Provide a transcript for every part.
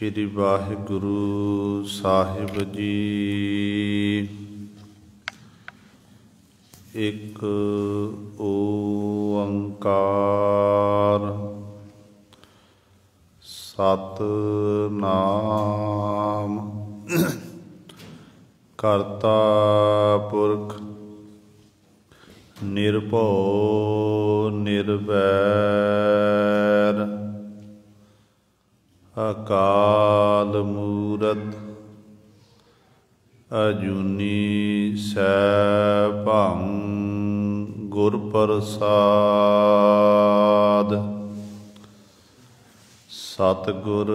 श्री वाहिगुरु साहिब जी। एक ओंकार सतनाम करता पुरख निर्भौ निर्वैर अकाल मूरत अजूनी सैभं गुर प्रसाद। सतगुर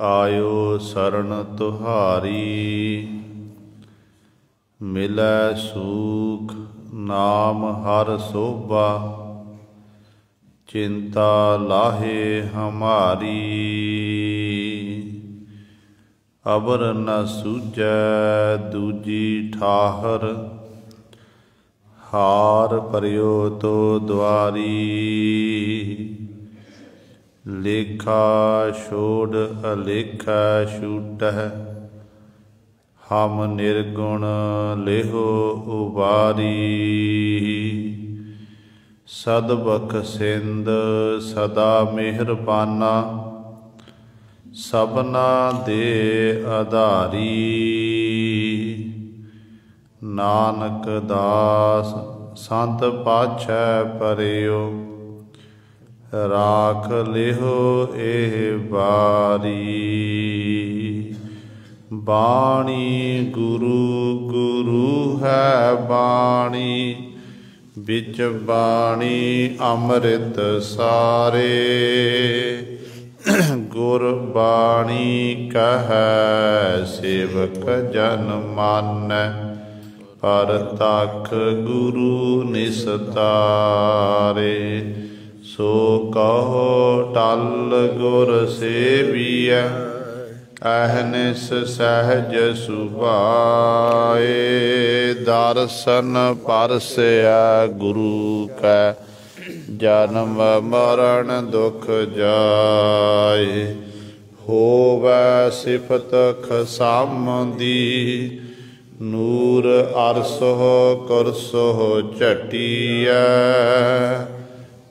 आयो शरण तुहारी मिलै सूख नाम हर सोभा चिंता लाहे हमारी। अबर न सूझै दूजी ठाहर हार परियो तो द्वारी। लेखा छोड़ अलेखा छूटै हम निर्गुण लेहो उबारी। सदबख्शिंद सदा मेहरबाना सबना दे आधारी। नानक दास संत पाछै परियो राख लिहो एह बारी। बाणी गुरु गुरु है बाणी बिच बाणी अमृत सारे। गुर बाणी कहै सेवक जन मानै परतख गुरु निस्तारे। सो कहो टल गुर सेवियै अहनिस सहज सुभाए। दर्शन परसै गुरु कै जन्म मरण दुख जाए। होवै सिफत खसामदी नूर अरसो कुरसो झटिया।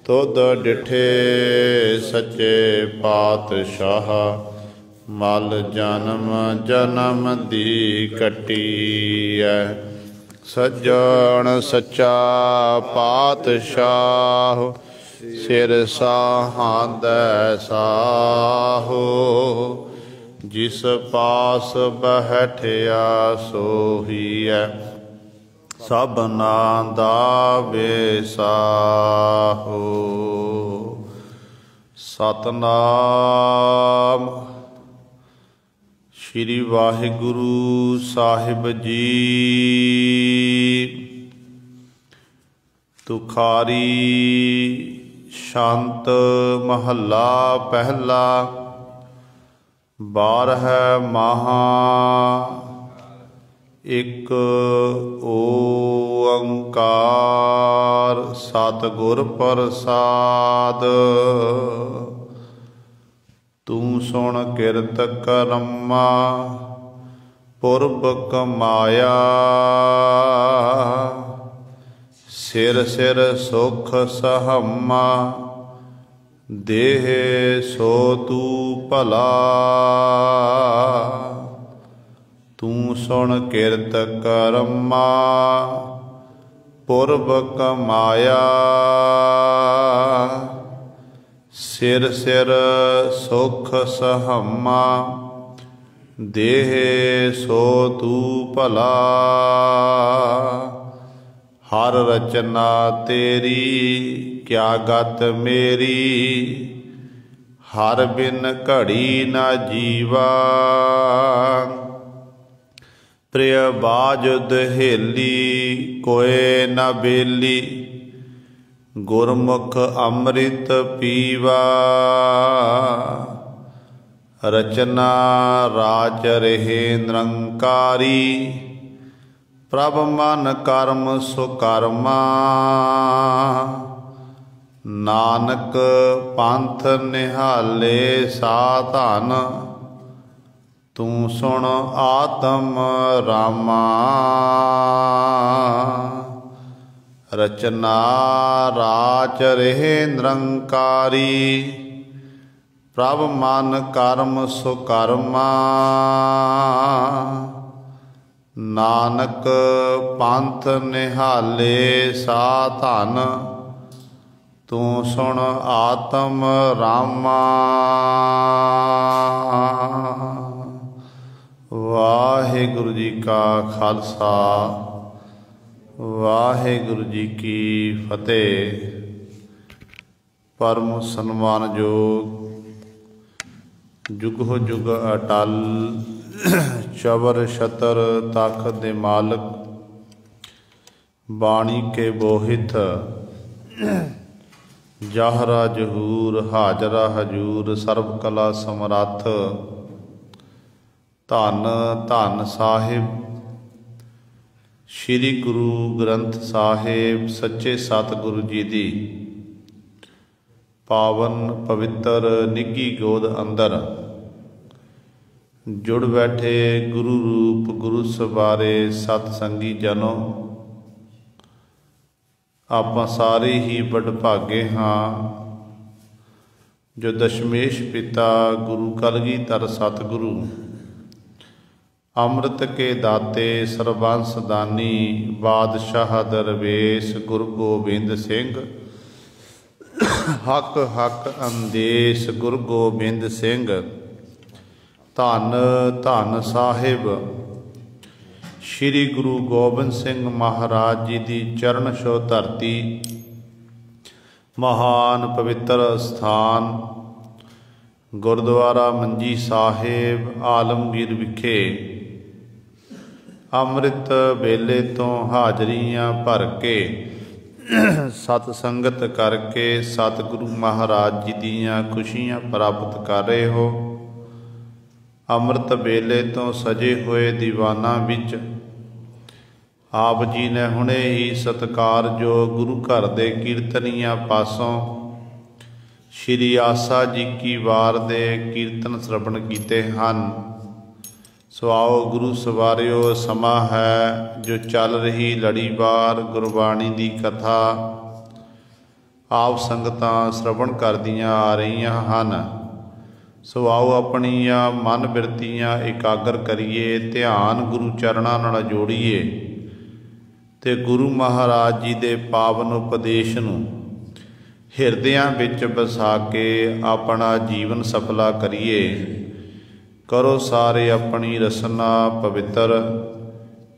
तुद डिठे सच्चे पातशाह मल जन्म जन्म दी कटिया। सज्जन सच्चा पातशाह सिर साहांदै साहो। जिस पास बैठिया सोहिया सबना दा बेसाहो। सतनाम श्री वाहिगुरु साहिब जी। तुखारी शांत महला पहला। बारह माहा एक ओंकार सतगुर प्रसाद। तू सुन किरत करम्मा पुरब कमाया। सिर सिर सुख सहम्मा देह सो तू भला। तू सुन किरत करम्मा पुरब कमाया। सिर सिर सुख सहम्मा देह सो तू भला। हर रचना तेरी क्या गत मेरी। हर बिन घड़ी ना जीवा। प्रिय बाजुद हेली कोय न बेली। गुरमुख अमृत पीवा। रचना राज रहे निरंकारी। प्रभ मन कर्म सुकर्मा। नानक पंथ निहाले साधन तू सुन आत्म रामा। रचना राच रहे निरंकारी। प्रभ मन कर्म सुकर्मा। नानक पंथ निहाले सा धन। तू सुन आत्म रामा। वाहिगुरु जी का खालसा वाहिगुरु जी की फतेह। परम सन्मानयोग जुगो जुग अटल चबर छतर तख दे मालक। बाणी के बोहित जाहरा जहूर हाजरा हजूर। सर्व कला समरथ धन धन साहिब श्री गुरु ग्रंथ साहिब सच्चे सतगुरु जी दी पावन पवित्र निੱਘੀ गोद अंदर जुड़ बैठे गुरु रूप गुरु सवारे सतसंगी जनो। ਆਪਾਂ ਸਾਰੇ ही ਵਡਭਾਗੇ ਹਾਂ जो दशमेश पिता गुरु कलगीधर सतगुरु अमृत के दाते सरबंस दानी बादशाह दरवेश गुरु गोबिंद सिंह। हक हक अंदेश गुरु गोबिंद सिंह। धन धन साहिब श्री गुरु गोबिंद सिंह महाराज जी की चरण छो धरती। महान पवित्र स्थान गुरुद्वारा मंजी साहिब आलमगीर विखे अमृत वेले तो हाजरियां भर के सतसंगत करके सतगुरु महाराज जी दियां खुशियां प्राप्त कर रहे हो। अमृत वेले तो सजे हुए दीवाना विच आप जी ने हुणे ही सत्कार जो गुरु घर दे कीर्तनिया पासों श्री आसा जी की वार दे कीर्तन श्रवण कीते हन। सो आओ गुरु सवारियो समा है जो चल रही लड़ीवार गुरबाणी दी कथा आप संगतां श्रवण करदियां आ रहीआं हन। सो आओ अपनियां मन बिरतियां एकागर करिए ध्यान गुरु चरणां नाल जोड़ीए ते गुरु महाराज जी दे पावन उपदेश नूं हिरदियां विच बसा के अपना जीवन सफला करिए। करो सारे अपनी रसना पवित्र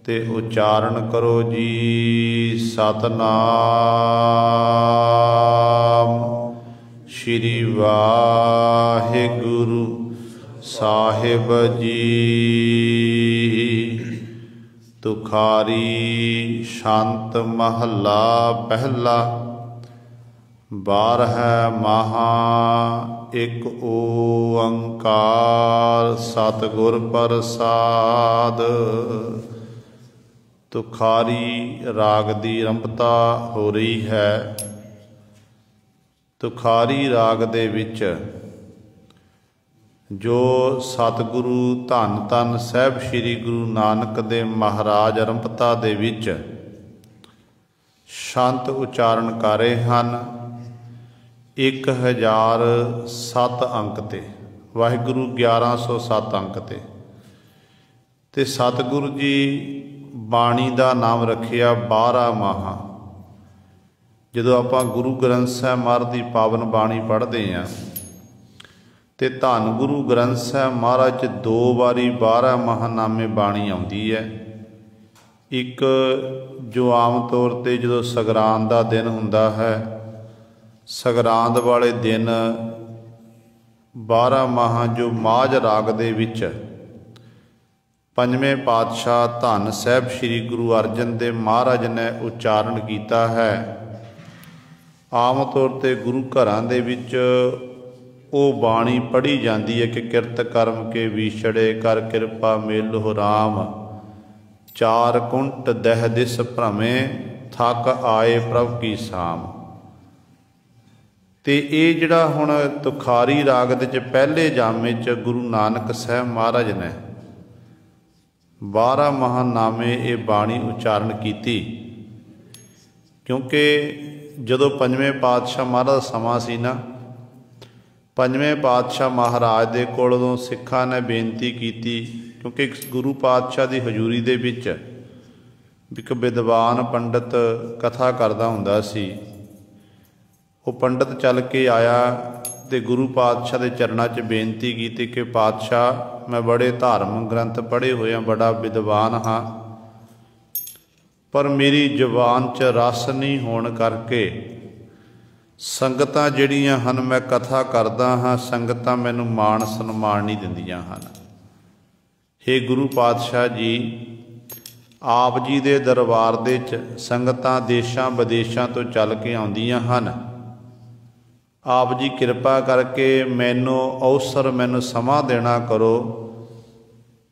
ते उच्चारण करो जी सतनाम श्री वाहिगुरु साहिब जी। तुखारी शांत महला पहला। बारह महा एक ओंकार सतगुर प्रसाद। तुखारी राग की आरंभता हो रही है। तुखारी राग दे विच जो सतगुरु धन धन साहिब श्री गुरु नानक देव महाराज आरंभता दे विच शांत उच्चारण कर रहे हैं 1007 अंक ते। वाहिगुरु 1107 अंक ते सतगुरु जी बाणी का नाम रखिया 12 माहा। ਜਦੋਂ ਆਪਾਂ गुरु ग्रंथ साहिब महाराज की पावन बाणी पढ़ते हैं तो धन गुरु ग्रंथ साहिब महाराज 2 वारी 12 महानामे बाणी आती है। एक जो आम तौर पर जो सगरांद का दिन हुंदा है, सगरांद वाले दिन 12 माह जो माझ राग दे विच पंजवें पातशाह धन साहिब श्री गुरु अर्जन देव महाराज ने उच्चारण किया है। आम तौर पर गुरु घरां दे विच वो बाणी पढ़ी जाती है कि किरत कर्म के विछड़े कर कृपा मेलो राम। चार कुंट दह दिस भ्रमे थक आए प्रभ की साम। ਤੇ ਇਹ ਜਿਹੜਾ ਹੁਣ ਤੁਖਾਰੀ ਰਾਗ ਦੇ ਚ ਪਹਿਲੇ ਜਾਮੇ ਚ ਗੁਰੂ ਨਾਨਕ ਸਾਹਿਬ ਮਹਾਰਾਜ ਨੇ 12 ਮਹਾਨਾਮੇ ਇਹ ਬਾਣੀ ਉਚਾਰਨ ਕੀਤੀ। ਕਿਉਂਕਿ ਜਦੋਂ ਪੰਜਵੇਂ ਪਾਤਸ਼ਾਹ ਮਹਾਰਾਜ ਸਮਾਂ ਸੀ ਨਾ, ਪੰਜਵੇਂ ਪਾਤਸ਼ਾਹ ਮਹਾਰਾਜ ਦੇ ਕੋਲ ਉਦੋਂ ਸਿੱਖਾਂ ਨੇ ਬੇਨਤੀ ਕੀਤੀ, ਕਿਉਂਕਿ ਗੁਰੂ ਪਾਤਸ਼ਾਹ ਦੀ ਹਜ਼ੂਰੀ ਦੇ ਵਿੱਚ ਇੱਕ ਵਿਦਵਾਨ ਪੰਡਤ ਕਥਾ ਕਰਦਾ ਹੁੰਦਾ ਸੀ। ਉਹ ਪੰਡਤ ਚੱਲ ਕੇ ਆਇਆ ਤੇ ਗੁਰੂ ਪਾਤਸ਼ਾਹ ਦੇ ਚਰਨਾਂ 'ਚ ਬੇਨਤੀ ਕੀਤੀ ਕਿ ਪਾਤਸ਼ਾਹ, ਮੈਂ ਬੜੇ ਧਾਰਮਿਕ ਗ੍ਰੰਥ ਪੜ੍ਹੇ ਹੋਏ ਹਾਂ, ਬੜਾ ਵਿਦਵਾਨ ਹਾਂ, ਪਰ ਮੇਰੀ ਜ਼ੁਬਾਨ 'ਚ ਰਸ ਨਹੀਂ ਹੋਣ ਕਰਕੇ ਸੰਗਤਾਂ ਜਿਹੜੀਆਂ ਹਨ, ਮੈਂ ਕਥਾ ਕਰਦਾ ਹਾਂ, ਸੰਗਤਾਂ ਮੈਨੂੰ ਮਾਣ ਸਨਮਾਨ ਨਹੀਂ ਦਿੰਦੀਆਂ ਹਨ। ਹੇ ਗੁਰੂ ਪਾਤਸ਼ਾਹ ਜੀ, ਆਪ ਜੀ ਦੇ ਦਰਬਾਰ ਦੇ 'ਚ ਸੰਗਤਾਂ ਦੇਸ਼ਾਂ ਵਿਦੇਸ਼ਾਂ ਤੋਂ ਚੱਲ ਕੇ ਆਉਂਦੀਆਂ ਹਨ। ਆਪ ਜੀ ਕਿਰਪਾ ਕਰਕੇ ਮੈਨੂੰ ਅਵਸਰ, ਮੈਨੂੰ ਸਮਾਂ ਦੇਣਾ ਕਰੋ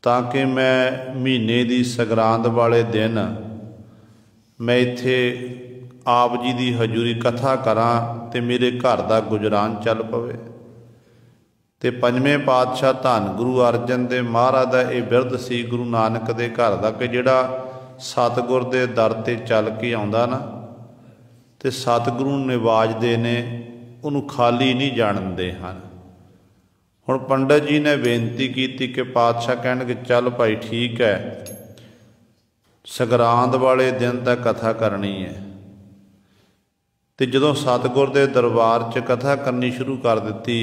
ਤਾਂ ਕਿ ਮੈਂ ਮਹੀਨੇ ਦੀ ਸੰਗਰਾਂਦ ਵਾਲੇ ਦਿਨ ਮੈਂ ਇੱਥੇ ਆਪ ਜੀ ਦੀ ਹਜ਼ੂਰੀ ਕਥਾ ਕਰਾਂ ਤੇ ਮੇਰੇ ਘਰ ਦਾ ਗੁਜ਼ਰਾਨ ਚੱਲ ਪਵੇ। ਤੇ ਪੰਜਵੇਂ ਪਾਤਸ਼ਾਹ ਧੰਨ ਗੁਰੂ ਅਰਜਨ ਦੇਵ ਮਹਾਰਾਜ ਦਾ ਇਹ ਬਿਰਧ ਸੀ ਗੁਰੂ ਨਾਨਕ ਦੇ ਘਰ ਦਾ, ਕਿ ਜਿਹੜਾ ਸਤਿਗੁਰ ਦੇ ਦਰ 'ਤੇ ਚੱਲ ਕੇ ਆਉਂਦਾ ਨਾ ਤੇ ਸਤਿਗੁਰੂ ਨਿਵਾਜਦੇ ਨੇ, ਉਹਨੂੰ ਖਾਲੀ ਨਹੀਂ ਜਾਣ ਦਿੰਦੇ ਹਨ। ਹੁਣ ਪੰਡਤ ਜੀ ਨੇ ਬੇਨਤੀ ਕੀਤੀ ਕਿ ਪਾਤਸ਼ਾਹ ਕਹਿਣਗੇ ਚੱਲ ਭਾਈ ਠੀਕ ਹੈ, ਸੰਗਰਾਂਦ ਵਾਲੇ ਦਿਨ ਤਾਂ ਕਥਾ ਕਰਨੀ ਹੈ। ਤੇ ਜਦੋਂ ਸਤਿਗੁਰ ਦੇ ਦਰਬਾਰ 'ਚ ਕਥਾ ਕਰਨੀ ਸ਼ੁਰੂ ਕਰ ਦਿੱਤੀ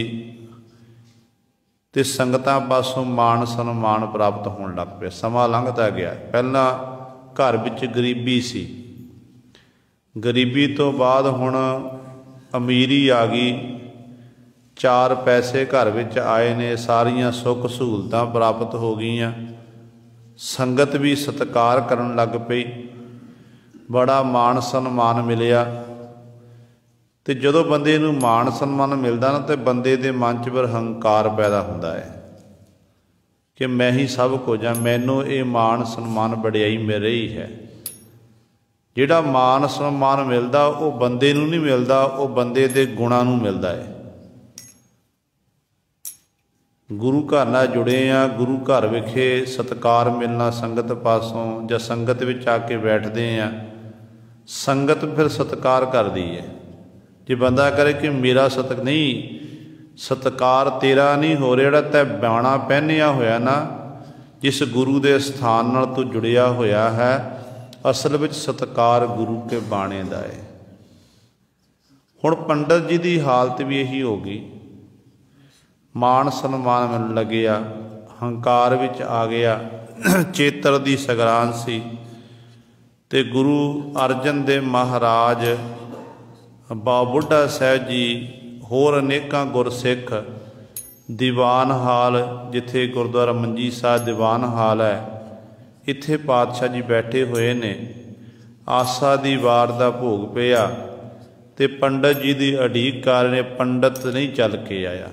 ਤੇ ਸੰਗਤਾਂ ਪਾਸੋਂ ਮਾਣ ਸਨਮਾਨ ਪ੍ਰਾਪਤ ਹੋਣ ਲੱਗ ਪਿਆ। ਸਮਾਂ ਲੰਘਦਾ ਗਿਆ। ਪਹਿਲਾਂ ਘਰ ਵਿੱਚ ਗਰੀਬੀ ਸੀ, ਗਰੀਬੀ ਤੋਂ ਬਾਅਦ ਹੁਣ ਅਮੀਰੀ ਆ ਗਈ, 4 ਪੈਸੇ ਘਰ ਵਿੱਚ ਆਏ ਨੇ, ਸਾਰੀਆਂ ਸੁੱਖ ਸਹੂਲਤਾਂ ਪ੍ਰਾਪਤ ਹੋ ਗਈਆਂ, ਸੰਗਤ ਵੀ ਸਤਿਕਾਰ ਕਰਨ ਲੱਗ ਪਈ, ਬੜਾ ਮਾਣ ਸਨਮਾਨ ਮਿਲਿਆ। ਤੇ ਜਦੋਂ ਬੰਦੇ ਨੂੰ ਮਾਣ ਸਨਮਾਨ ਮਿਲਦਾ ਨਾ ਤੇ ਬੰਦੇ ਦੇ ਮਨ 'ਚ ਫਿਰ ਹੰਕਾਰ ਪੈਦਾ ਹੁੰਦਾ ਹੈ ਕਿ ਮੈਂ ਹੀ ਸਭ ਕੁਝ ਹਾਂ, ਮੈਨੂੰ ਇਹ ਮਾਣ ਸਨਮਾਨ ਵਡਿਆਈ ਮਿਲ ਰਹੀ ਹੈ। ਜਿਹੜਾ ਮਾਣ ਸਨਮਾਨ ਮਿਲਦਾ ਉਹ ਬੰਦੇ ਨੂੰ ਨਹੀਂ ਮਿਲਦਾ, ਉਹ ਬੰਦੇ ਦੇ ਗੁਣਾਂ ਨੂੰ ਮਿਲਦਾ ਹੈ। ਗੁਰੂ ਘਰ ਨਾਲ ਜੁੜੇ ਆ, ਗੁਰੂ ਘਰ ਵਿਖੇ ਸਤਿਕਾਰ ਮਿਲਣਾ ਸੰਗਤ ਪਾਸੋਂ, ਜਾਂ ਸੰਗਤ ਵਿੱਚ ਆ ਕੇ ਬੈਠਦੇ ਆ, ਸੰਗਤ ਫਿਰ ਸਤਿਕਾਰ ਕਰਦੀ ਹੈ। ਜੇ ਬੰਦਾ ਕਰੇ ਕਿ ਮੇਰਾ ਨਹੀਂ, ਸਤਿਕਾਰ ਤੇਰਾ ਨਹੀਂ ਹੋ ਰਿਹਾ, ਜਿਹੜਾ ਤੈਂ ਬਾਣਾ ਪਹਿਨਿਆ ਹੋਇਆ ਨਾ, ਜਿਸ ਗੁਰੂ ਦੇ ਸਥਾਨ ਨਾਲ ਤੂੰ ਜੁੜਿਆ ਹੋਇਆ ਹੈ, ਅਸਲ ਵਿੱਚ ਸਤਿਕਾਰ ਗੁਰੂ ਕੇ ਬਾਣੇ ਦਾ ਹੈ। ਹੁਣ ਪੰਡਤ ਜੀ ਦੀ ਹਾਲਤ ਵੀ ਇਹੀ ਹੋ ਗਈ, ਮਾਣ ਸਨਮਾਨ ਮਿਲਣ ਲੱਗਿਆ, ਹੰਕਾਰ ਵਿੱਚ ਆ ਗਿਆ। ਚੇਤਰ ਦੀ ਸੰਗਰਾਂਦ ਸੀ ਤੇ ਗੁਰੂ ਅਰਜਨ ਦੇਵ ਮਹਾਰਾਜ, ਬਾਬਾ ਬੁੱਢਾ ਸਾਹਿਬ ਜੀ, ਹੋਰ ਅਨੇਕਾਂ ਗੁਰਸਿੱਖ, ਦੀਵਾਨ ਹਾਲ ਜਿੱਥੇ ਗੁਰਦੁਆਰਾ ਮੰਜੀ ਸਾਹਿਬ ਦੀਵਾਨ ਹਾਲ ਹੈ, ਇੱਥੇ ਪਾਤਸ਼ਾਹ ਜੀ ਬੈਠੇ ਹੋਏ ਨੇ। ਆਸਾ ਦੀ ਵਾਰ ਦਾ ਭੋਗ ਪਿਆ ਤੇ ਪੰਡਤ ਜੀ ਦੀ ਉਡੀਕ ਕਰ ਰਹੇ ਨੇ, ਪੰਡਤ ਨਹੀਂ ਚੱਲ ਕੇ ਆਇਆ।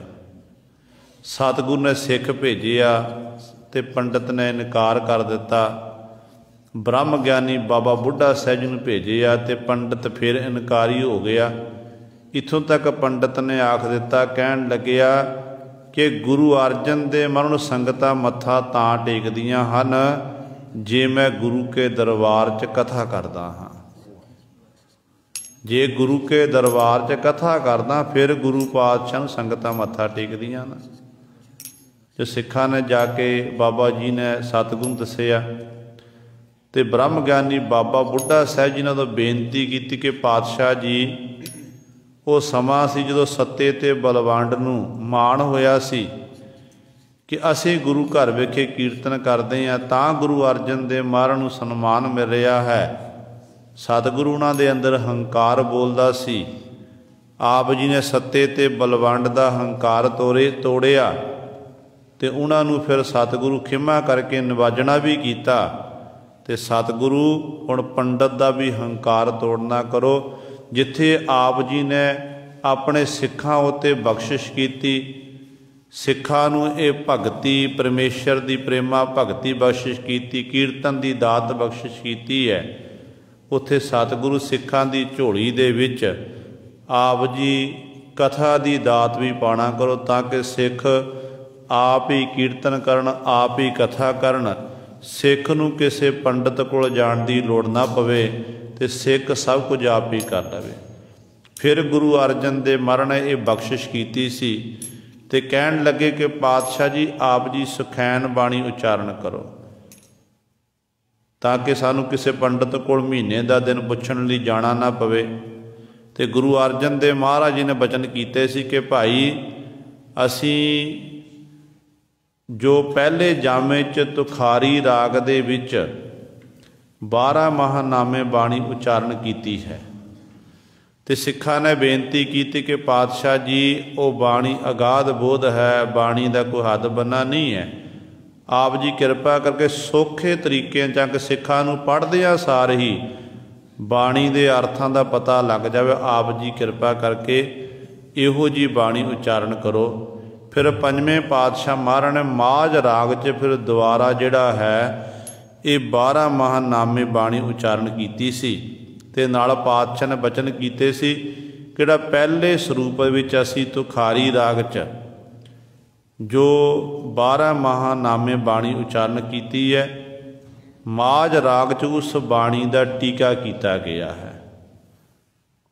ਸਤਿਗੁਰੂ ਨੇ ਸਿੱਖ ਭੇਜਿਆ ਤੇ ਪੰਡਤ ਨੇ ਇਨਕਾਰ ਕਰ ਦਿੱਤਾ। ਬ੍ਰਹਮ ਗਿਆਨੀ ਬਾਬਾ ਬੁੱਢਾ ਸਾਹਿਬ ਜੀ ਨੂੰ ਭੇਜਿਆ ਤੇ ਪੰਡਤ ਫਿਰ ਇਨਕਾਰੀ ਹੋ ਗਿਆ। ਇੱਥੋਂ ਤੱਕ ਪੰਡਤ ਨੇ ਆਖ ਦਿੱਤਾ, ਕਹਿਣ ਲੱਗਿਆ ਕਿ ਗੁਰੂ ਅਰਜਨ ਦੇ ਮਨ ਨੂੰ ਸੰਗਤਾਂ ਮੱਥਾ ਤਾਂ ਟੇਕਦੀਆਂ ਹਨ ਜੇ ਮੈਂ ਗੁਰੂ ਕੇ ਦਰਬਾਰ 'ਚ ਕਥਾ ਕਰਦਾ ਹਾਂ। ਜੇ ਗੁਰੂ ਕੇ ਦਰਬਾਰ 'ਚ ਕਥਾ ਕਰਦਾ ਫਿਰ ਗੁਰੂ ਪਾਤਸ਼ਾਹ ਨੂੰ ਸੰਗਤਾਂ ਮੱਥਾ ਟੇਕਦੀਆਂ ਹਨ। ਜੋ ਸਿੱਖਾਂ ਨੇ ਜਾ ਕੇ ਬਾਬਾ ਜੀ ਨੇ ਸਤਿਗੁਰੂ ਨੂੰ ਦੱਸਿਆ ਤੇ ਬ੍ਰਹਮ ਗਿਆਨੀ ਬਾਬਾ ਬੁੱਢਾ ਸਾਹਿਬ ਜੀ ਨੇ ਤਾਂ ਬੇਨਤੀ ਕੀਤੀ ਕਿ ਪਾਤਸ਼ਾਹ ਜੀ, ਉਹ ਸਮਾਂ ਸੀ ਜਦੋਂ ਸੱਤੇ ਤੇ ਬਲਵੰਡ ਨੂੰ ਮਾਣ ਹੋਇਆ ਸੀ ਕਿ ਅਸੀਂ ਗੁਰੂ ਘਰ ਵਿਖੇ ਕੀਰਤਨ ਕਰਦੇ ਹਾਂ ਤਾਂ ਗੁਰੂ ਅਰਜਨ ਦੇਵ ਮਹਾਰਾਜ ਨੂੰ ਸਨਮਾਨ ਮਿਲ ਰਿਹਾ ਹੈ। ਸਤਿਗੁਰੂ ਉਹਨਾਂ ਦੇ ਅੰਦਰ ਹੰਕਾਰ ਬੋਲਦਾ ਸੀ। ਆਪ ਜੀ ਨੇ ਸੱਤੇ ਤੇ ਬਲਵੰਡ ਦਾ ਹੰਕਾਰ ਤੋੜਿਆ ਤੇ ਉਹਨਾਂ ਨੂੰ ਫਿਰ ਸਤਿਗੁਰੂ ਖਿਮਾ ਕਰਕੇ ਨਿਵਾਜਣਾ ਵੀ ਕੀਤਾ। ਤੇ ਸਤਿਗੁਰੂ ਹੁਣ ਪੰਡਤ ਦਾ ਵੀ ਹੰਕਾਰ ਤੋੜਨਾ ਕਰੋ। ਜਿੱਥੇ ਆਪ ਜੀ ਨੇ ਆਪਣੇ ਸਿੱਖਾਂ ਉੱਤੇ ਬਖਸ਼ਿਸ਼ ਕੀਤੀ, ਸਿੱਖਾਂ ਨੂੰ ਇਹ ਭਗਤੀ, ਪਰਮੇਸ਼ਰ ਦੀ ਪ੍ਰੇਮਾ ਭਗਤੀ ਬਖਸ਼ਿਸ਼ ਕੀਤੀ, ਕੀਰਤਨ ਦੀ ਦਾਤ ਬਖਸ਼ਿਸ਼ ਕੀਤੀ ਹੈ, ਉੱਥੇ ਸਤਿਗੁਰੂ ਸਿੱਖਾਂ ਦੀ ਝੋਲੀ ਦੇ ਵਿੱਚ ਆਪ ਜੀ कथा दी दात भी पाना करो, ताकि सिख आप ही कीर्तन करन, आप ही कथा करन। सिख नूं किसी पंडित कोल जाण दी लोड़ ना पवे ते सिख सब कुछ आप ही कर लवे। फिर गुरु अर्जन दे महाराज ने ये बख्शिश कीती सी ते कहण लगे कि पातशाह जी आप जी सुखैन बाणी उचारण करो, ताकि सानू किसी पंडित कोल महीने का दिन पुछण लई जाना ना पवे। ते गुरु अर्जन देव महाराज जी ने बचन कीते सी कि भाई असी जो पहले जामे च तुखारी राग दे विच 12 महानामे बाणी उचारण कीती है, ते सिखा ने बेनती की कि पातशाह जी वो बाणी अगाध बोध है, बाणी का कोई हद बन्ना नहीं है। आप जी किरपा करके सौखे तरीके तक सिखा नूं पढ़दियां सार ही बाणी के अर्थां का पता लग जाए। आप जी किरपा करके इहो जी बाणी उचारण करो। फिर पंजवें पातशाह महाराज ने माझ राग च फिर दुबारा जिहड़ा है ये 12 महानामे बाणी उचारण कीती सी, ते नाल पातशाह ने बचन कीते सी कि पहले सरूप विच असीं तुखारी राग च जो 12 महानामे बाणी उचारण कीती है, माझ राग च उस बाणी का टीका किया गया है,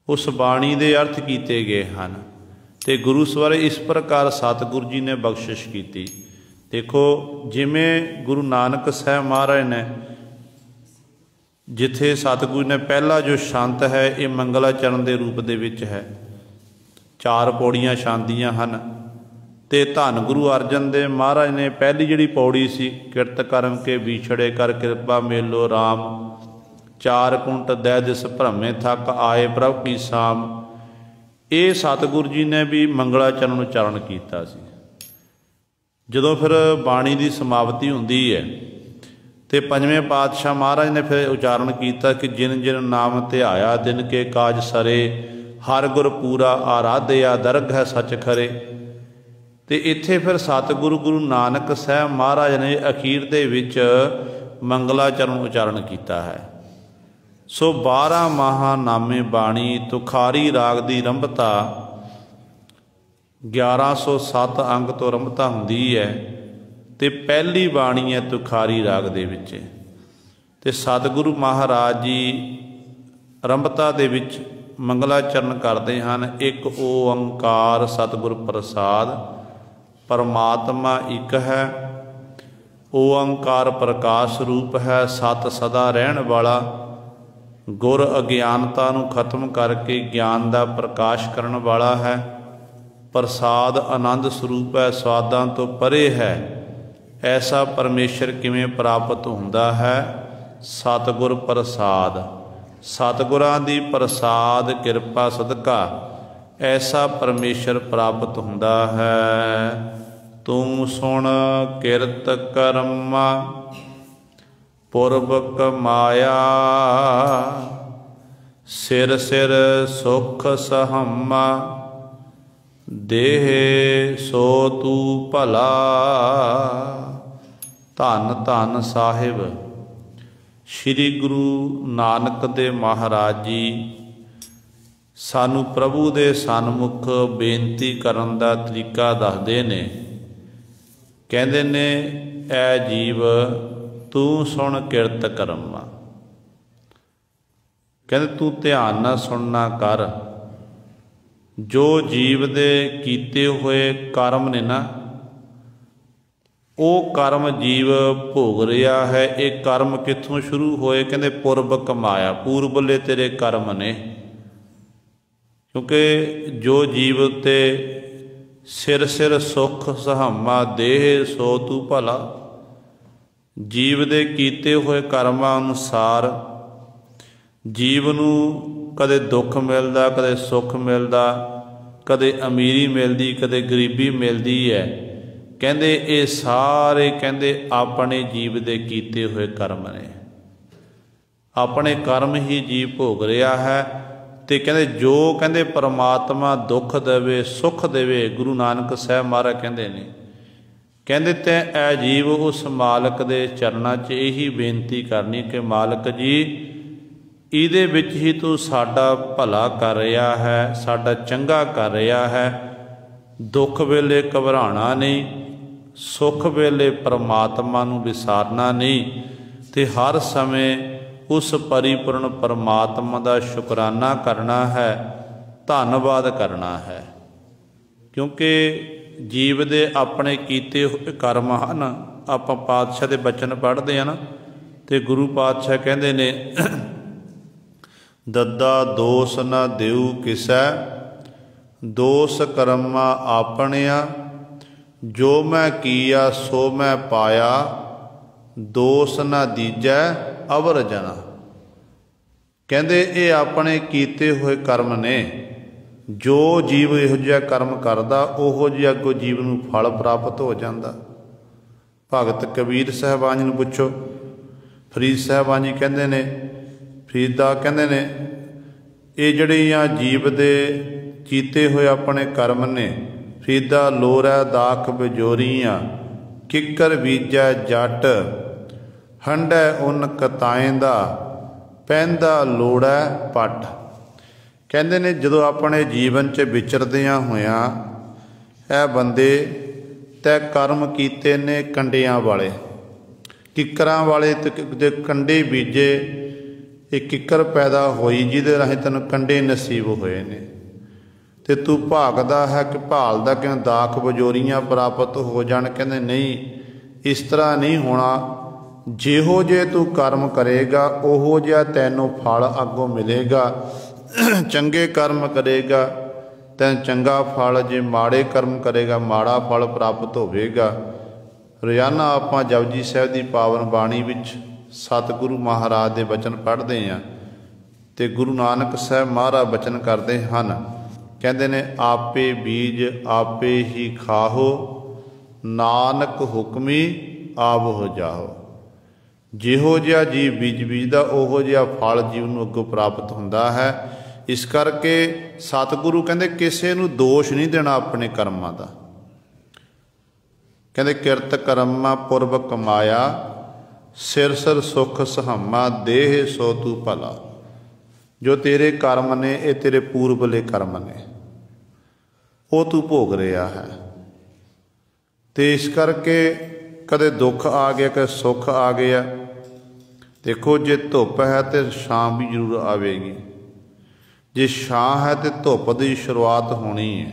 उस बाणी के अर्थ किए गए हैं। तो गुरु सवारे इस प्रकार सतगुरु जी ने बख्शिश की। देखो जिमें गुरु नानक साहब महाराज ने जिथे सतगुरु ने पहला जो छंद है ये मंगलाचरण के रूप दे विच है, 4 पौड़ियां छांदियां हैं। ते धन गुरु अर्जन देव महाराज ने पहली जिहड़ी पौड़ी सी किरत करम के विछड़े कर कृपा मेलो राम, 4 कुंट दै दिस भ्रमे थक आए प्रभ की साम। ये सतगुरु जी ने भी मंगलाचरण उचारण किया सी। जदों फिर बाणी की समाप्ति हुंदी है तो पंजवें पातशाह महाराज ने फिर उचारण किया कि जिन जिन नाम ध्याया दिन के काज सरे, हर गुर पूरा आराध्या दरग है सच खरे। तो इत्थे फिर सतगुरु गुरु नानक साहब महाराज ने अखीर दे विच मंगलाचरण उचारण किया है। सो 12 महानामे बाणी तुखारी राग की रंभता 1107 अंग तो रंभता हुंदी है, ते पहली बाणी है तुखारी राग दे विच। ते सतगुरु महाराज जी रंभता दे विच मंगलाचरण करते हैं। एक ओंकार सतगुर प्रसाद, परमात्मा एक है, ओंकार प्रकाश रूप है, सत सदा रहन वाला, गुर अज्ञानता नूं खत्म करके ज्ञान का प्रकाश करने वाला है, प्रसाद आनंद स्वरूप है, स्वादां तो परे है। ऐसा परमेश्वर किवें प्राप्त हुंदा है? सतगुर प्रसाद, सतगुरां दी प्रसाद किरपा सदका ऐसा परमेश्वर प्राप्त हुंदा है। तू सुण किरत करमा पुरबक माया, सिर सिर सुख सहमा, देह सो तू भला। धन धन साहिब श्री गुरु नानक देव महाराज जी सानू प्रभु दे सन्मुख बेनती करन दा तरीका दसदे ने। कहंदे ने ऐ जीव तू सुन किरत करमा। कहंदे तू ध्यान ना सुनना कर। जो जीव दे कीते हुए कर्म ने ना, वो कर्म जीव भोग रहा है। ये कर्म कित्थों शुरू होए? कहंदे पुरब कमाया, पूर्वले तेरे कर्म ने। क्योंकि जो जीव ते सिर सिर सुख सहामा, देह सो तू भला। जीव दे कीते हुए कर्मां अनुसार जीव नूं कदे दुख मिलदा, कदे सुख मिलदा, कदे अमीरी मिलदी, कदे गरीबी मिलदी है। कहंदे ये सारे कहंदे अपने जीव दे कीते हुए कर्म ने। अपने कर्म ही जीव भोग रहा है। ते कहंदे जो कहंदे परमात्मा दुख देवे सुख देवे, गुरु नानक साहब महाराज कहंदे ने, कहंदे ते ऐ जीव उस मालक दे चरनां 'च यही बेनती करनी कि मालक जी ਇਹਦੇ ਵਿੱਚ ਹੀ ਤੂੰ ਸਾਡਾ ਭਲਾ ਕਰ ਰਿਹਾ ਹੈ, ਸਾਡਾ ਚੰਗਾ ਕਰ ਰਿਹਾ ਹੈ। ਦੁੱਖ ਵੇਲੇ ਘਬਰਾਉਣਾ ਨਹੀਂ, ਸੁੱਖ ਵੇਲੇ ਪਰਮਾਤਮਾ ਨੂੰ ਵਿਸਾਰਨਾ ਨਹੀਂ, ਤੇ ਹਰ ਸਮੇਂ ਉਸ ਪਰਿਪੂਰਨ ਪਰਮਾਤਮਾ ਦਾ ਸ਼ੁਕਰਾਨਾ ਕਰਨਾ ਹੈ, ਧੰਨਵਾਦ ਕਰਨਾ ਹੈ। ਕਿਉਂਕਿ ਜੀਵ ਦੇ ਆਪਣੇ ਕੀਤੇ ਹੋਏ ਕਰਮ ਹਨ। ਆਪਾਂ ਪਾਤਸ਼ਾਹ ਦੇ ਬਚਨ ਪੜ੍ਹਦੇ ਹਾਂ ਨਾ, ਤੇ ਗੁਰੂ ਪਾਤਸ਼ਾਹ ਕਹਿੰਦੇ ਨੇ, ਦੱਦਾ ਦੋਸ ਨਾ ਦਿਉ ਕਿਸੈ, ਦੋਸ ਕਰਮਾ ਆਪਣਿਆ, ਜੋ ਮੈਂ ਕੀਆ ਸੋ ਮੈਂ ਪਾਇਆ, ਦੋਸ ਨਾ ਦੀਜੈ ਅਵਰ ਜਨਾ। ਕਹਿੰਦੇ ਇਹ ਆਪਣੇ ਕੀਤੇ ਹੋਏ ਕਰਮ ਨੇ। ਜੋ ਜੀਵ ਇਹੋ ਜਿਹਾ ਕਰਮ ਕਰਦਾ, ਉਹੋ ਜਿਹਾ ਅੱਗੋਂ ਜੀਵ ਨੂੰ ਫਲ ਪ੍ਰਾਪਤ ਹੋ ਜਾਂਦਾ। ਭਗਤ ਕਬੀਰ ਸਾਹਿਬਾਨ ਜੀ ਨੂੰ ਪੁੱਛੋ, ਫਰੀਦ ਸਾਹਿਬਾਨ ਜੀ ਕਹਿੰਦੇ ਨੇ, ਫਰੀਦਾ ਕਹਿੰਦੇ ਨੇ, ਇਹ ਜਿਹੜੀਆਂ ਜੀਵ ਦੇ ਕੀਤੇ ਹੋਏ ਆਪਣੇ ਕਰਮ ਨੇ, ਫਰੀਦਾ ਲੋਰੈ ਦਾਖ ਬਜੋਰੀਆਂ, ਕਿੱਕਰ ਬੀਜੈ ਜੱਟ, ਹੰਢੈ ਉਨ ਕਤਾਇਂਦਾ, ਪੈਂਦਾ ਲੋੜੈ ਪੱਟ। ਕਹਿੰਦੇ ਨੇ ਜਦੋਂ ਆਪਣੇ ਜੀਵਨ 'ਚ ਵਿਚਰਦਿਆਂ ਹੋਇਆਂ ਇਹ ਬੰਦੇ ਤੈ ਕਰਮ ਕੀਤੇ ਨੇ ਕੰਡਿਆਂ ਵਾਲੇ, ਕਿੱਕਰਾਂ ਵਾਲੇ, ਤੇ ਕੰਡੇ ਬੀਜੇ, ਇਹ ਕਿੱਕਰ ਪੈਦਾ ਹੋਈ ਜਿਹਦੇ ਰਾਹੀਂ ਤੈਨੂੰ ਕੰਡੇ ਨਸੀਬ ਹੋਏ ਨੇ, ਤੇ ਤੂੰ ਭਾਗਦਾ ਹੈ ਕਿ ਭਾਲਦਾ ਕਿ ਦਾਖ ਬਜੋਰੀਆਂ ਪ੍ਰਾਪਤ ਹੋ ਜਾਣ। ਕਹਿੰਦੇ ਨਹੀਂ, ਇਸ ਤਰ੍ਹਾਂ ਨਹੀਂ ਹੋਣਾ। ਜਿਹੋ ਜੇ ਤੂੰ ਕਰਮ ਕਰੇਗਾ ਉਹੋ ਜਿਹਾ ਤੈਨੂੰ ਫਲ ਅੱਗੋਂ ਮਿਲੇਗਾ। ਚੰਗੇ ਕਰਮ ਕਰੇਗਾ ਤੈਨੂੰ ਚੰਗਾ ਫਲ, ਜੇ ਮਾੜੇ ਕਰਮ ਕਰੇਗਾ ਮਾੜਾ ਫਲ ਪ੍ਰਾਪਤ ਹੋਵੇਗਾ। ਰੋਜ਼ਾਨਾ ਆਪਾਂ ਜਪਜੀ ਸਾਹਿਬ ਦੀ ਪਾਵਨ ਬਾਣੀ ਵਿੱਚ ਸਤਿਗੁਰੂ ਮਹਾਰਾਜ ਦੇ ਬਚਨ ਪੜ੍ਹਦੇ ਹਾਂ, ਤੇ ਗੁਰੂ ਨਾਨਕ ਸਾਹਿਬ ਮਹਾਰਾਜ ਬਚਨ ਕਰਦੇ ਹਨ। ਕਹਿੰਦੇ ਨੇ, ਆਪੇ ਬੀਜ ਆਪੇ ਹੀ ਖਾਹੋ, ਨਾਨਕ ਹੁਕਮੀ ਆਵੋ ਜਾਹੋ। ਜਿਹੋ ਜਿਹਾ ਜੀਵ ਬੀਜ ਬੀਜਦਾ ਉਹੋ ਜਿਹਾ ਫਲ ਜੀਵ ਨੂੰ ਅੱਗੋਂ ਪ੍ਰਾਪਤ ਹੁੰਦਾ ਹੈ। ਇਸ ਕਰਕੇ ਸਤਿਗੁਰੂ ਕਹਿੰਦੇ ਕਿਸੇ ਨੂੰ ਦੋਸ਼ ਨਹੀਂ ਦੇਣਾ ਆਪਣੇ ਕਰਮਾਂ ਦਾ। ਕਹਿੰਦੇ ਕਿਰਤ ਕਰਮਾ ਪੁਰਬ ਕਮਾਇਆ, ਸਿਰ ਸਿਰ ਸੁਖ ਸਹਾਮਾ, ਦੇਹ ਸੋ ਤੂੰ ਭਲਾ। ਜੋ ਤੇਰੇ ਕਰਮ ਨੇ ਇਹ ਤੇਰੇ ਪੂਰਬਲੇ ਕਰਮ ਨੇ, ਉਹ ਤੂੰ ਭੋਗ ਰਿਹਾ ਹੈ। ਤੇ ਇਸ ਕਰਕੇ ਕਦੇ ਦੁੱਖ ਆ ਗਿਆ, ਕਦੇ ਸੁੱਖ ਆ ਗਿਆ। ਦੇਖੋ ਜੇ ਧੁੱਪ ਹੈ ਤੇ ਸ਼ਾਮ ਵੀ ਜ਼ਰੂਰ ਆਵੇਗੀ, ਜੇ ਛਾਂ ਹੈ ਤੇ ਧੁੱਪ ਦੀ ਸ਼ੁਰੂਆਤ ਹੋਣੀ ਹੈ।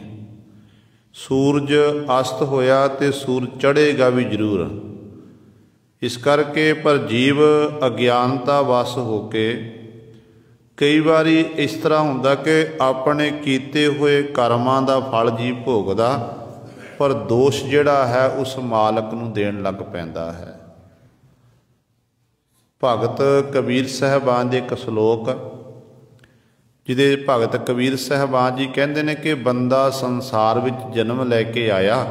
ਸੂਰਜ ਅਸਤ ਹੋਇਆ ਤੇ ਸੂਰਜ ਚੜ੍ਹੇਗਾ ਵੀ ਜ਼ਰੂਰ। ਇਸ ਕਰਕੇ ਪਰ ਜੀਵ ਅਗਿਆਨਤਾ ਵਸ ਹੋ ਕੇ ਕਈ ਵਾਰੀ ਇਸ ਤਰ੍ਹਾਂ ਹੁੰਦਾ ਕਿ ਆਪਣੇ ਕੀਤੇ ਹੋਏ ਕਰਮਾਂ ਦਾ ਫਲ ਜੀਵ ਭੋਗਦਾ, ਪਰ ਦੋਸ਼ ਜਿਹੜਾ ਹੈ ਉਸ ਮਾਲਕ ਨੂੰ ਦੇਣ ਲੱਗ ਪੈਂਦਾ ਹੈ। ਭਗਤ ਕਬੀਰ ਸਾਹਿਬਾਨ ਦੇ ਇੱਕ ਸ਼ਲੋਕ, ਜਿਹਦੇ ਭਗਤ ਕਬੀਰ ਸਾਹਿਬਾਨ ਜੀ ਕਹਿੰਦੇ ਨੇ ਕਿ ਬੰਦਾ ਸੰਸਾਰ ਵਿੱਚ ਜਨਮ ਲੈ ਕੇ ਆਇਆ,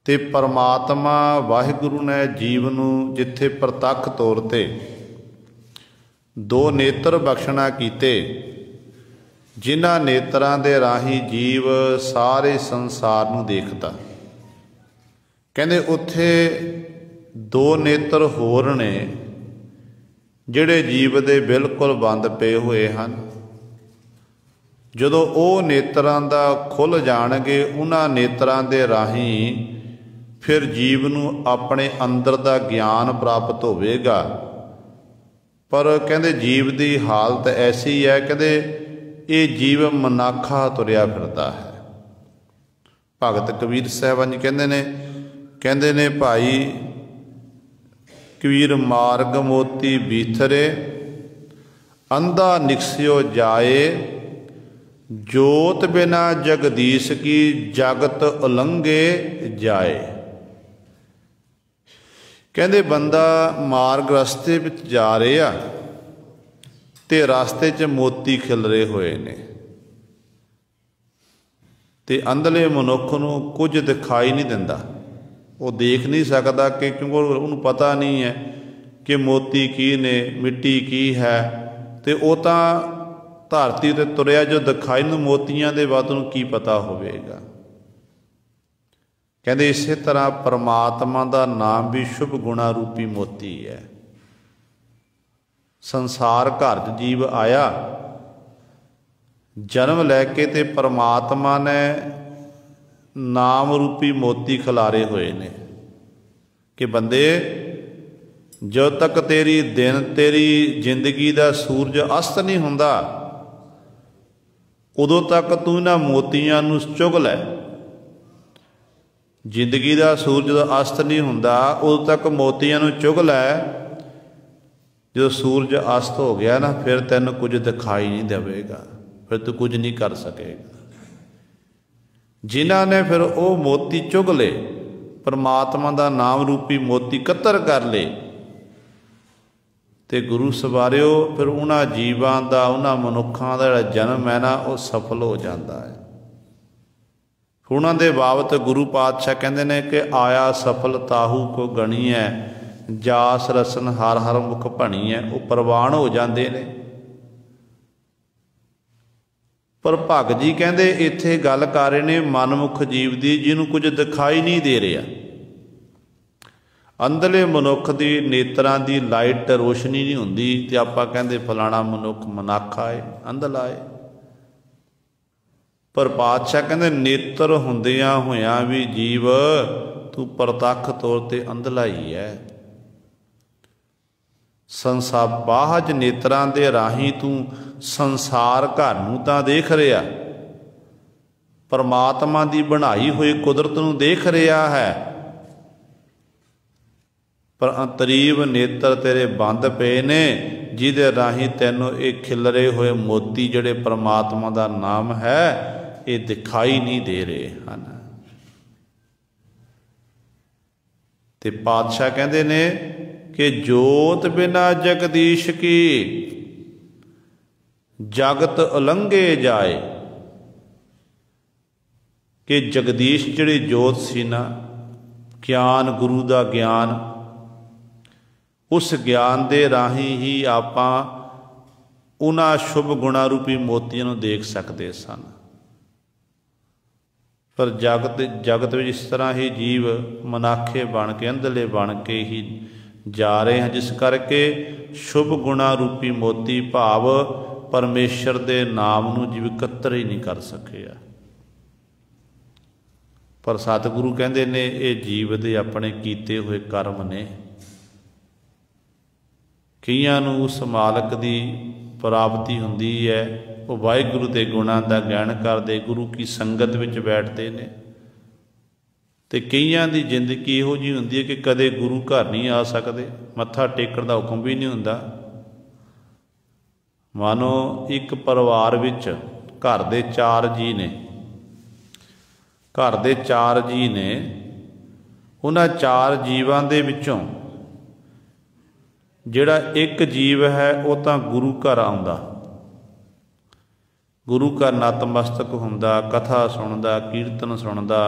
ਤੇ ਪਰਮਾਤਮਾ ਵਾਹਿਗੁਰੂ ਨੇ ਜੀਵ ਨੂੰ ਜਿੱਥੇ ਪ੍ਰਤੱਖ ਤੌਰ 'ਤੇ ਦੋ ਨੇਤਰ ਬਖਸ਼ਣਾ ਕੀਤੇ, ਜਿਨ੍ਹਾਂ ਨੇਤਰਾਂ ਦੇ ਰਾਹੀਂ ਜੀਵ ਸਾਰੇ ਸੰਸਾਰ ਨੂੰ ਦੇਖਦਾ। ਕਹਿੰਦੇ ਉੱਥੇ ਦੋ ਨੇਤਰ ਹੋਰ ਨੇ ਜਿਹੜੇ ਜੀਵ ਦੇ ਬਿਲਕੁਲ ਬੰਦ ਪਏ ਹੋਏ ਹਨ। ਜਦੋਂ ਉਹ ਨੇਤਰਾਂ ਦਾ ਖੁੱਲ੍ਹ ਜਾਣਗੇ, ਉਹਨਾਂ ਨੇਤਰਾਂ ਦੇ ਰਾਹੀਂ ਫਿਰ ਜੀਵ ਨੂੰ ਆਪਣੇ ਅੰਦਰ ਦਾ ਗਿਆਨ ਪ੍ਰਾਪਤ ਹੋਵੇਗਾ। ਪਰ ਕਹਿੰਦੇ ਜੀਵ ਦੀ ਹਾਲਤ ਐਸੀ ਹੈ, ਕਹਿੰਦੇ ਇਹ ਜੀਵ ਮਨਾਖਾ ਤੁਰਿਆ ਫਿਰਦਾ ਹੈ। ਭਗਤ ਕਬੀਰ ਸਾਹਿਬਾਨ ਜੀ ਕਹਿੰਦੇ ਨੇ ਭਾਈ ਕਬੀਰ ਮਾਰਗ ਮੋਤੀ ਬੀਥਰੇ, ਅੰਧਾ ਨਿਕਸਿਓ ਜਾਏ, ਜੋਤ ਬਿਨਾ ਜਗਦੀਸ਼ ਕੀ ਜਗਤ ਉਲੰਘੇ ਜਾਏ। ਕਹਿੰਦੇ ਬੰਦਾ ਮਾਰਗ ਰਸਤੇ ਵਿੱਚ ਜਾ ਰਿਹਾ ਤੇ ਰਸਤੇ 'ਚ ਮੋਤੀ ਖਿਲ ਰਹੇ ਹੋਏ ਨੇ, ਤੇ ਅੰਧਲੇ ਮਨੁੱਖ ਨੂੰ ਕੁਝ ਦਿਖਾਈ ਨਹੀਂ ਦਿੰਦਾ। ਉਹ ਦੇਖ ਨਹੀਂ ਸਕਦਾ ਕਿ ਕਿਉਂਕਿ ਉਹਨੂੰ ਪਤਾ ਨਹੀਂ ਹੈ ਕਿ ਮੋਤੀ ਕੀ ਨੇ, ਮਿੱਟੀ ਕੀ ਹੈ। ਤੇ ਉਹ ਤਾਂ ਧਰਤੀ 'ਤੇ ਤੁਰਿਆ, ਜੋ ਦਿਖਾਈ ਨੂੰ ਮੋਤੀਆਂ ਦੇ ਬਾਅਦ ਉਹਨੂੰ ਕੀ ਪਤਾ ਹੋਵੇਗਾ। ਕਹਿੰਦੇ ਇਸੇ ਤਰ੍ਹਾਂ ਪਰਮਾਤਮਾ ਦਾ ਨਾਮ ਵੀ ਸ਼ੁਭ ਗੁਣਾ ਰੂਪੀ ਮੋਤੀ ਹੈ। संसार घर च जीव आया, जन्म लैके ते परमात्मा ने नाम रूपी मोती खिलारे हुए ने कि बंदे जो तक तेरी जिंदगी का सूरज अस्त नहीं हुंदा उदों तक तू इन्हां मोतियां नूं चुग लै। जिंदगी का सूरज अस्त नहीं हुंदा उदों तक मोतियां नूं चुग लै। जो सूरज अस्त हो गया ना फिर तैनूं कुछ दिखाई नहीं देवेगा, फिर तू कुछ नहीं कर सकेगा। जिन्हां ने फिर वो मोती चुग ले, परमात्मा का नाम रूपी मोती कतर कर ले, तो गुरु सवारिओ फिर उन्हां जीवां दा उन्हां मनुखां दा जिहड़ा जन्म है ना वो सफल हो जाता है। उन्हां दे बाबत गुरु पातशाह कहते हैं कि आया सफल ताहू को गणी है, जास रसन हर हर मुख भणी है। वो प्रवान हो जाते हैं। पर भगत जी कहते इत्थे गल कर रहे हैं मनमुख जीव की जिन्हों कुछ दिखाई नहीं दे रहा। अंदरले मनुख की नेत्रां की लाइट रोशनी नहीं होंदी ते आपां कहंदे फलाना मनुख मनाखा है, अंधला है। पर पातशाह कहंदे नेत्र हुंदियां होइयां भी जीव तू प्रतख तौर ते अंधला ही है। संसार बाहज नेत्रां दे राही तू संसार घर नूं तां देख रहा, परमात्मा की बनाई हुई कुदरत नूं देख रहा है, पर अंतरीव नेत्र तेरे बंद पे ने जिहदे राही तैनूं ये खिलरे हुए मोती जिहड़े परमात्मा का नाम है ये दिखाई नहीं दे रहे हैं। ते पातशाह कहते ने कि जोत बिना जगदीश की जगत उलंघे जाए। कि जगदीश जिहड़ी जोत सी ना, ज्ञान गुरु का ज्ञान, उस ज्ञान के राही ही आपां उन्हां शुभ गुणा रूपी मोतियां नूं देख सकते सन। पर जगत में इस तरह ही जीव मनाखे बन के अंधले बन के ही जा रहे हैं, जिस करके शुभ गुणा रूपी मोती भाव परमेश्वर के नाम नूं जीव इकत्तर ही नहीं कर सकिया। पर सतगुरु कहते ने ये जीव दे अपने कीते हुए कर्म ने। कईयां नूं उस मालक की प्राप्ति हुंदी है, वो वाहिगुरु के गुणां का ज्ञान करते गुरु की संगत विच बैठते ने। ते कईयां दी जिंदगी इहो जी हुंदी है कि कदे गुरु घर नहीं आ सकते, मत्था टेकण दा हुक्म भी नहीं हुंदा। मानो एक परिवार विच घर दे 4 जी ने, घर दे 4 जी ने, उन्हां 4 जीवां दे विचों जिहड़ा एक जीव है वो तां गुरु घर आउंदा, गुरु घर नतमस्तक हुंदा, कथा सुणदा, कीर्तन सुणदा,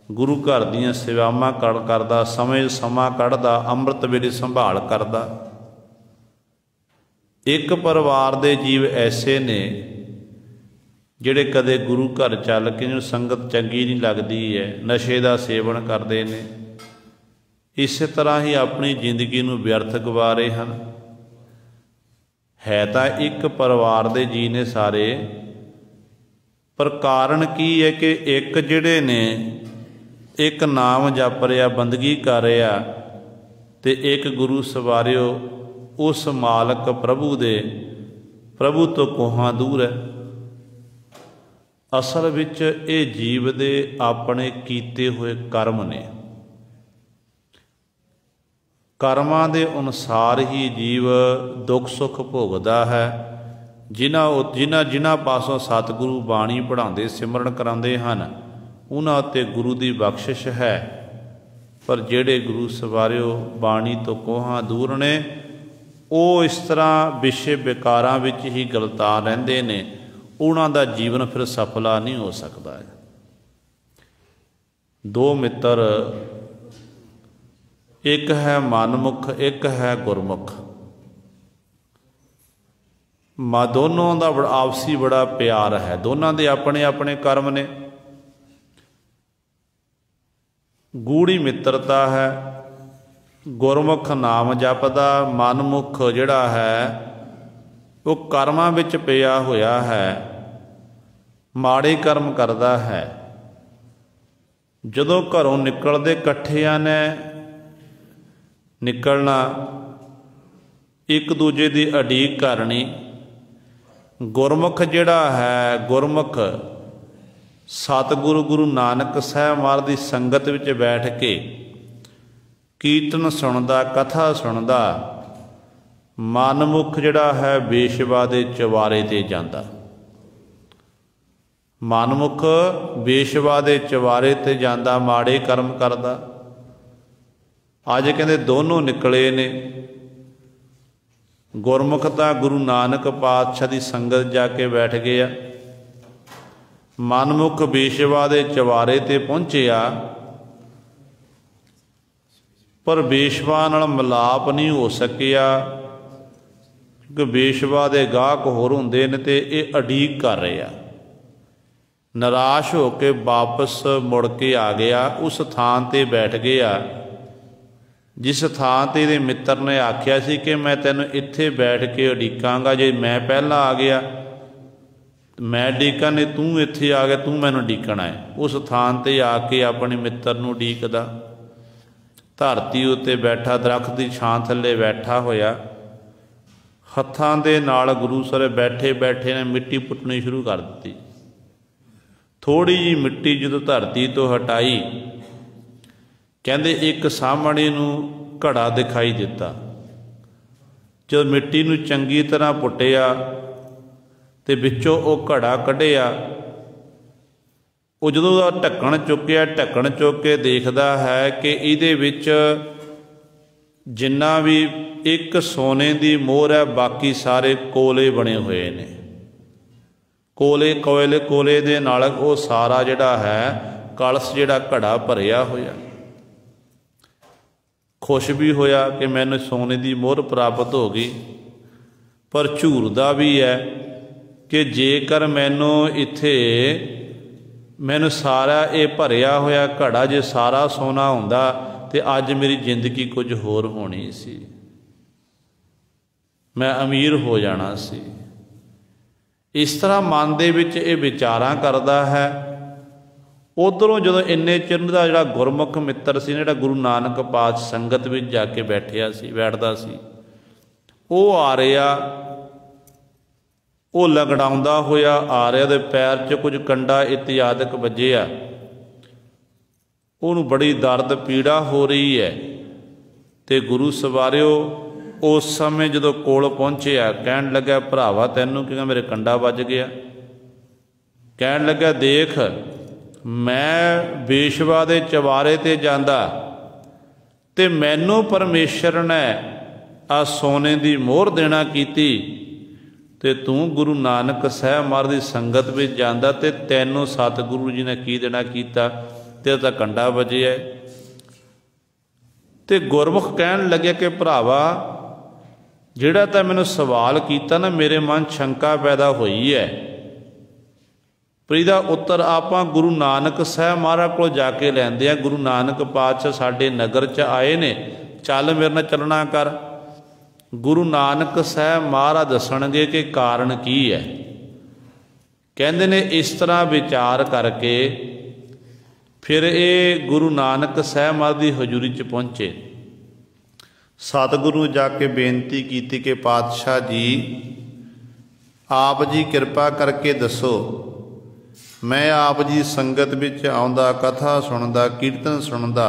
गुरु घर दीयां सेवावां करदा, समय समा कढ़दा, अमृत वेले संभाल करदा। एक परिवार दे जीव ऐसे ने जिहड़े कदे गुरु घर चल के जिन्होंने संगत चंगी नहीं लगती है, नशे का सेवन करते हैं। इस तरह ही अपनी जिंदगी नूं व्यर्थ गवा रहे हैं। है तो एक परिवार दे जी ने सारे, पर कारण की है कि एक जिहड़े ने एक नाम जप रहा, बंदगी कर रहा, ते एक गुरु सवारिओ उस मालक प्रभु तो कोहां दूर है। असल विच ये जीव दे अपने कीते हुए कर्म ने। कर्मां दे अनुसार ही जीव दुख सुख भोगदा है। जिन्हां पासों सतगुरु बाणी पढ़ाते सिमरन कराते हैं उन्हां ते गुरु की बख्शिश है। पर जेड़े गुरु सवारिओ बाणी तो कोहां दूर ने, वो इस तरह विषय विकारां विच ही गलता रहिंदे ने, उन्हां दा जीवन फिर सफला नहीं हो सकता है। 2 मित्र, एक है मनमुख, एक है गुरमुख। दोनों का आपसी बड़ा प्यार है, दोनों के अपने अपने कर्म ने। गूढ़ी मित्रता है, ਗੁਰਮੁਖ ਨਾਮ ਜਪਦਾ ਮਨਮੁਖ ਜਿਹੜਾ ਹੈ ਉਹ ਕਰਮਾਂ ਵਿੱਚ ਪਿਆ ਹੋਇਆ ਹੈ, ਮਾੜੇ ਕਰਮ ਕਰਦਾ ਹੈ। ਜਦੋਂ ਘਰੋਂ ਨਿਕਲਦੇ ਇਕੱਠਿਆਂ ਨੇ ਨਿਕਲਣਾ, ਇੱਕ ਦੂਜੇ ਦੀ ਉਡੀਕ ਕਰਨੀ। ਗੁਰਮੁਖ ਜਿਹੜਾ ਹੈ, ਗੁਰਮੁਖ ਸਤਿਗੁਰੂ ਗੁਰੂ ਨਾਨਕ ਸਾਹਿਬ ਮਹਾਰਾਜ ਦੀ ਸੰਗਤ ਵਿੱਚ ਬੈਠ ਕੇ ਕੀਰਤਨ ਸੁਣਦਾ, ਕਥਾ ਸੁਣਦਾ। ਮਨਮੁਖ ਜਿਹੜਾ ਹੈ ਵੇਸ਼ਵਾ ਦੇ ਚਵਾਰੇ 'ਤੇ ਜਾਂਦਾ। ਮਨਮੁਖ ਵੇਸ਼ਵਾ ਦੇ ਚਵਾਰੇ 'ਤੇ ਜਾਂਦਾ, ਮਾੜੇ ਕਰਮ ਕਰਦਾ। ਅੱਜ ਕਹਿੰਦੇ ਦੋਨੋਂ ਨਿਕਲੇ ਨੇ। ਗੁਰਮੁਖ ਤਾਂ ਗੁਰੂ ਨਾਨਕ ਪਾਤਸ਼ਾਹ ਦੀ ਸੰਗਤ ਜਾ ਕੇ ਬੈਠ ਗਿਆ, ਮਨਮੁਖ ਵੇਸ਼ਵਾ ਦੇ ਚਵਾਰੇ 'ਤੇ ਪਹੁੰਚਿਆ, ਪਰ ਵੇਸ਼ਵਾ ਨਾਲ ਮਿਲਾਪ ਨਹੀਂ ਹੋ ਸਕਿਆ, ਕਿਉਂਕਿ ਵੇਸ਼ਵਾ ਦੇ ਗਾਹਕ ਹੋਰ ਹੁੰਦੇ ਨੇ ਤੇ ਇਹ ਉਡੀਕ ਕਰ ਰਹੇ ਆ। ਨਿਰਾਸ਼ ਹੋ ਕੇ ਵਾਪਸ ਮੁੜ ਕੇ ਆ ਗਿਆ, ਉਸ ਥਾਂ 'ਤੇ ਬੈਠ ਗਿਆ ਜਿਸ ਥਾਂ 'ਤੇ ਇਹਦੇ ਮਿੱਤਰ ਨੇ ਆਖਿਆ ਸੀ ਕਿ ਮੈਂ ਤੈਨੂੰ ਇੱਥੇ ਬੈਠ ਕੇ ਉਡੀਕਾਂਗਾ, ਜੇ ਮੈਂ ਪਹਿਲਾਂ ਆ ਗਿਆ ਮੈਂ ਉਡੀਕਾਂ ਨੇ, ਤੂੰ ਇੱਥੇ ਆ ਗਿਆ, ਤੂੰ ਮੈਨੂੰ ਉਡੀਕਣਾ ਹੈ। ਉਸ ਥਾਂ 'ਤੇ ਆ ਕੇ ਆਪਣੇ ਮਿੱਤਰ ਨੂੰ ਉਡੀਕਦਾ। ਧਰਤੀ ਉੱਤੇ ਬੈਠਾ, ਦਰੱਖਤ ਦੀ ਛਾਂ ਥੱਲੇ ਬੈਠਾ ਹੋਇਆ, ਹੱਥਾਂ ਦੇ ਨਾਲ ਗੁਰੂ ਸਾਹਿਬ ਬੈਠੇ ਬੈਠੇ ਨੇ ਮਿੱਟੀ ਪੁੱਟਣੀ ਸ਼ੁਰੂ ਕਰ ਦਿੱਤੀ। ਥੋੜ੍ਹੀ ਜਿਹੀ ਮਿੱਟੀ ਜਦੋਂ ਧਰਤੀ ਤੋਂ ਹਟਾਈ, ਕਹਿੰਦੇ ਇੱਕ ਸਾਹਮਣੇ ਨੂੰ ਘੜਾ ਦਿਖਾਈ ਦਿੱਤਾ। ਜਦੋਂ ਮਿੱਟੀ ਨੂੰ ਚੰਗੀ ਤਰ੍ਹਾਂ ਪੁੱਟਿਆ ਤੇ ਵਿੱਚੋਂ ਉਹ ਘੜਾ ਕੱਢਿਆ, ਉਹ ਜਦੋਂ ਉਹਦਾ ਢੱਕਣ ਚੁੱਕਿਆ, ਢੱਕਣ ਚੁੱਕ ਕੇ ਦੇਖਦਾ ਹੈ ਕਿ ਇਹਦੇ ਵਿੱਚ ਜਿੰਨਾ ਵੀ ਇੱਕ ਸੋਨੇ ਦੀ ਮੋਹਰ ਹੈ, ਬਾਕੀ ਸਾਰੇ ਕੋਲੇ ਬਣੇ ਹੋਏ ਨੇ। ਕੋਲੇ ਦੇ ਨਾਲ ਉਹ ਸਾਰਾ ਜਿਹੜਾ ਹੈ ਕਲਸ਼ ਜਿਹੜਾ ਘੜਾ ਭਰਿਆ ਹੋਇਆ। ਖੁਸ਼ ਵੀ ਹੋਇਆ ਕਿ ਮੈਨੂੰ ਸੋਨੇ ਦੀ ਮੋਹਰ ਪ੍ਰਾਪਤ ਹੋ ਗਈ, ਪਰ ਝੂਰਦਾ ਵੀ ਹੈ ਕਿ ਜੇਕਰ ਮੈਨੂੰ ਸਾਰਾ ਇਹ ਭਰਿਆ ਹੋਇਆ ਘੜਾ ਜੇ ਸਾਰਾ ਸੋਨਾ ਹੁੰਦਾ ਤੇ ਅੱਜ ਮੇਰੀ ਜ਼ਿੰਦਗੀ ਕੁਝ ਹੋਰ ਹੋਣੀ ਸੀ, ਮੈਂ ਅਮੀਰ ਹੋ ਜਾਣਾ ਸੀ। ਇਸ ਤਰ੍ਹਾਂ ਮਨ ਦੇ ਵਿੱਚ ਇਹ ਵਿਚਾਰਾਂ ਕਰਦਾ ਹੈ। ਉੱਧਰੋਂ ਜਦੋਂ ਇੰਨੇ ਚਿਰ ਦਾ ਜਿਹੜਾ ਗੁਰਮੁਖ ਮਿੱਤਰ ਸੀ, ਜਿਹੜਾ ਗੁਰੂ ਨਾਨਕ ਪਾਤਸ਼ਾਹ ਸੰਗਤ ਵਿੱਚ ਜਾ ਕੇ ਬੈਠਦਾ ਸੀ, ਉਹ ਆ ਰਿਹਾ, ਉਹ ਲੰਗੜਾਉਂਦਾ ਹੋਇਆ ਆ ਰਿਹਾ, ਉਹਦੇ ਪੈਰ 'ਚ ਕੁਝ ਕੰਡਾ ਇਤਿਆਦਿਕ ਵੱਜਿਆ, ਉਹਨੂੰ ਬੜੀ ਦਰਦ ਪੀੜਾ ਹੋ ਰਹੀ ਹੈ। ਤੇ ਗੁਰੂ ਸਵਾਰਿਓ ਉਸ ਸਮੇਂ ਜਦੋਂ ਕੋਲ ਪਹੁੰਚਿਆ, ਕਹਿਣ ਲੱਗਾ ਭਰਾਵਾ ਤੈਨੂੰ ਕਿਹਾ, ਮੇਰੇ ਕੰਡਾ ਵੱਜ ਗਿਆ। ਕਹਿਣ ਲੱਗਾ ਦੇਖ, ਮੈਂ ਵੇਸ਼ਵਾ ਦੇ ਚਵਾਰੇ 'ਤੇ ਜਾਂਦਾ ਤੇ ਮੈਨੂੰ ਪਰਮੇਸ਼ਰ ਨੇ ਆ ਸੋਨੇ ਦੀ ਮੋਹਰ ਦੇਣਾ ਕੀਤੀ, ਤੇ ਤੂੰ ਗੁਰੂ ਨਾਨਕ ਸਾਹਿਬ ਮਹਾਰਾਜ ਦੀ ਸੰਗਤ ਵਿੱਚ ਜਾਂਦਾ ਤੇ ਤੈਨੂੰ ਸਤਿਗੁਰੂ ਜੀ ਨੇ ਕੀ ਦੇਣਾ ਕੀਤਾ, ਤੇ ਤਾਂ ਕੰਡਾ ਵੱਜਿਆ। ਤੇ ਗੁਰਮੁਖ ਕਹਿਣ ਲੱਗਿਆ ਕਿ ਭਰਾਵਾ ਜਿਹੜਾ ਤਾਂ ਮੈਨੂੰ ਸਵਾਲ ਕੀਤਾ ਨਾ, ਮੇਰੇ ਮਨ ਸ਼ੰਕਾ ਪੈਦਾ ਹੋਈ ਹੈ, ਪਰ ਇਹਦਾ ਉੱਤਰ ਆਪਾਂ ਗੁਰੂ ਨਾਨਕ ਸਾਹਿਬ ਮਹਾਰਾਜ ਕੋਲ ਜਾ ਕੇ ਲੈਂਦੇ ਆ। ਗੁਰੂ ਨਾਨਕ ਪਾਤਸ਼ਾਹ ਸਾਡੇ ਨਗਰ 'ਚ ਆਏ ਨੇ, ਚੱਲ ਮੇਰੇ ਨਾਲ ਚੱਲਣਾ ਕਰ। ਗੁਰੂ ਨਾਨਕ ਸਾਹਿਬ ਮਹਾਰਾਜ ਦੱਸਣਗੇ ਕਿ ਕਾਰਨ ਕੀ ਹੈ। ਕਹਿੰਦੇ ਨੇ ਇਸ ਤਰ੍ਹਾਂ ਵਿਚਾਰ ਕਰਕੇ ਫਿਰ ਇਹ ਗੁਰੂ ਨਾਨਕ ਸਾਹਿਬ ਮਹਾਰਾਜ ਦੀ ਹਜ਼ੂਰੀ 'ਚ ਪਹੁੰਚੇ। ਸਤਿਗੁਰੂ ਜਾ ਕੇ ਬੇਨਤੀ ਕੀਤੀ ਕਿ ਪਾਤਸ਼ਾਹ ਜੀ, ਆਪ ਜੀ ਕਿਰਪਾ ਕਰਕੇ ਦੱਸੋ, ਮੈਂ ਆਪ ਜੀ ਸੰਗਤ ਵਿੱਚ ਆਉਂਦਾ, ਕਥਾ ਸੁਣਦਾ, ਕੀਰਤਨ ਸੁਣਦਾ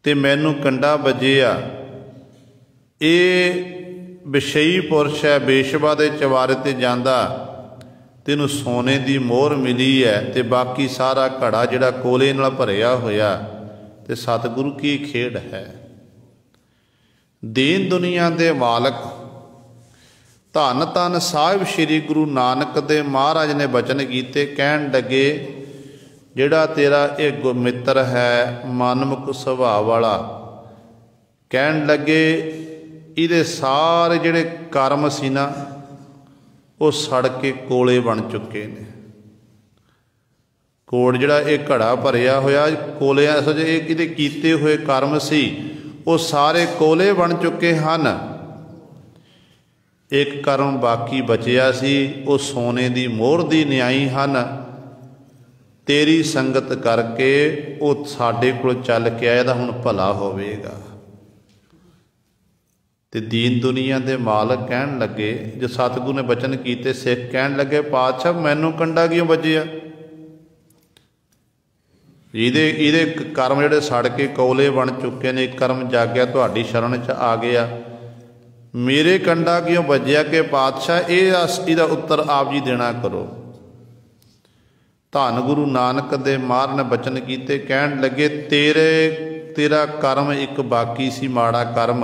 ਤੇ ਮੈਨੂੰ ਕੰਡਾ ਵੱਜਿਆ। ਇਹ ਵਿਸ਼ਈ ਪੁਰਸ਼ ਹੈ, ਵੇਸ਼ਵਾ ਦੇ ਚਵਾਰੇ 'ਤੇ ਜਾਂਦਾ, ਤੈਨੂੰ ਸੋਨੇ ਦੀ ਮੋਹਰ ਮਿਲੀ ਹੈ ਤੇ ਬਾਕੀ ਸਾਰਾ ਘੜਾ ਜਿਹੜਾ ਕੋਲੇ ਨਾਲ ਭਰਿਆ ਹੋਇਆ। ਤੇ ਸਤਿਗੁਰੂ ਕੀ ਖੇਡ ਹੈ। ਦੀਨ ਦੁਨੀਆ ਦੇ ਮਾਲਕ ਧੰਨ ਧੰਨ ਸਾਹਿਬ ਸ੍ਰੀ ਗੁਰੂ ਨਾਨਕ ਦੇਵ ਮਹਾਰਾਜ ਨੇ ਬਚਨ ਕੀਤੇ। ਕਹਿਣ ਲੱਗੇ ਜਿਹੜਾ ਤੇਰਾ ਇਹ ਮਿੱਤਰ ਹੈ ਮਨਮੁਖ ਸੁਭਾਅ ਵਾਲਾ, ਕਹਿਣ ਲੱਗੇ ਇਹਦੇ ਸਾਰੇ ਜਿਹੜੇ ਕਰਮ ਸੀ ਨਾ ਉਹ ਸੜ ਕੇ ਕੋਲੇ ਬਣ ਚੁੱਕੇ ਨੇ। ਕੋੜ ਜਿਹੜਾ ਇਹ ਘੜਾ ਭਰਿਆ ਹੋਇਆ ਕੋਲੇ, ਅਸਲ 'ਚ ਇਹ ਇਹਦੇ ਕੀਤੇ ਹੋਏ ਕਰਮ ਸੀ वो सारे कोले बन चुके हैं। एक कर्म बाकी बचिया सी, वो सोने की मोहर दी न्याई हैं। तेरी संगत करके वो साडे कोल चल के आया, हुण भला होवेगा। ते दीन दुनिया के मालक कहन लगे, जो सतगुरु ने बचन कीते, सिख कहन लगे पातशाह मैनू कंडा क्यों बजिया? इहदे कर्म जिहड़े सड़ के कौले बन चुके ने, एक कर्म जागया तुहाडी शरण च आ गया, मेरे कंडा क्यों बजिया कि पातशाह इहदा उत्तर आप जी देना करो। धन गुरु नानक दे महाराज ने बचन कीते, कहन लगे तेरा कर्म एक बाकी सी, माड़ा कर्म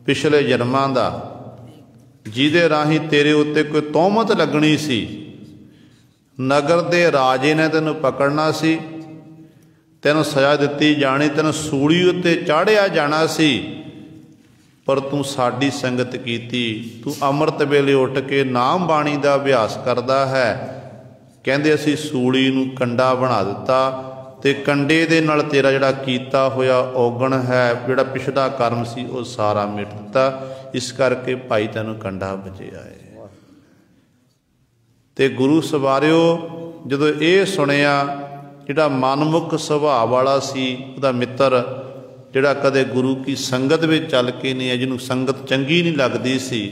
पिछले जन्मां दा, जिहदे राही तेरे उत्ते कोई तोहमत लगनी सी। नगर दे राजे ने तैनूं पकड़ना सी, तैनूं सज़ा दित्ती जानी, तैनूं सूली उत्ते चाढ़िया जाना सी, पर तूं साडी संगत कीती। तूं अमृत वेले उठ के नाम बाणी दा अभ्यास करदा है। कहंदे असीं सूली नूं कंडा बना दित्ता, ते कंडे दे नाल तेरा जिहड़ा कीता होया औगण है, जिहड़ा पिछला कर्म सी वो सारा मिट दिता। इस करके भाई तैनूं कंडा बजिया है। ते गुरु सवारिओ जदों ये सुनिया, जिहड़ा मनमुख सुभाव वाला सी, उहदा मित्र जिहड़ा कदे गुरु की संगत में चल के नहीं है, जिन्होंने संगत चंगी नहीं लगती सी,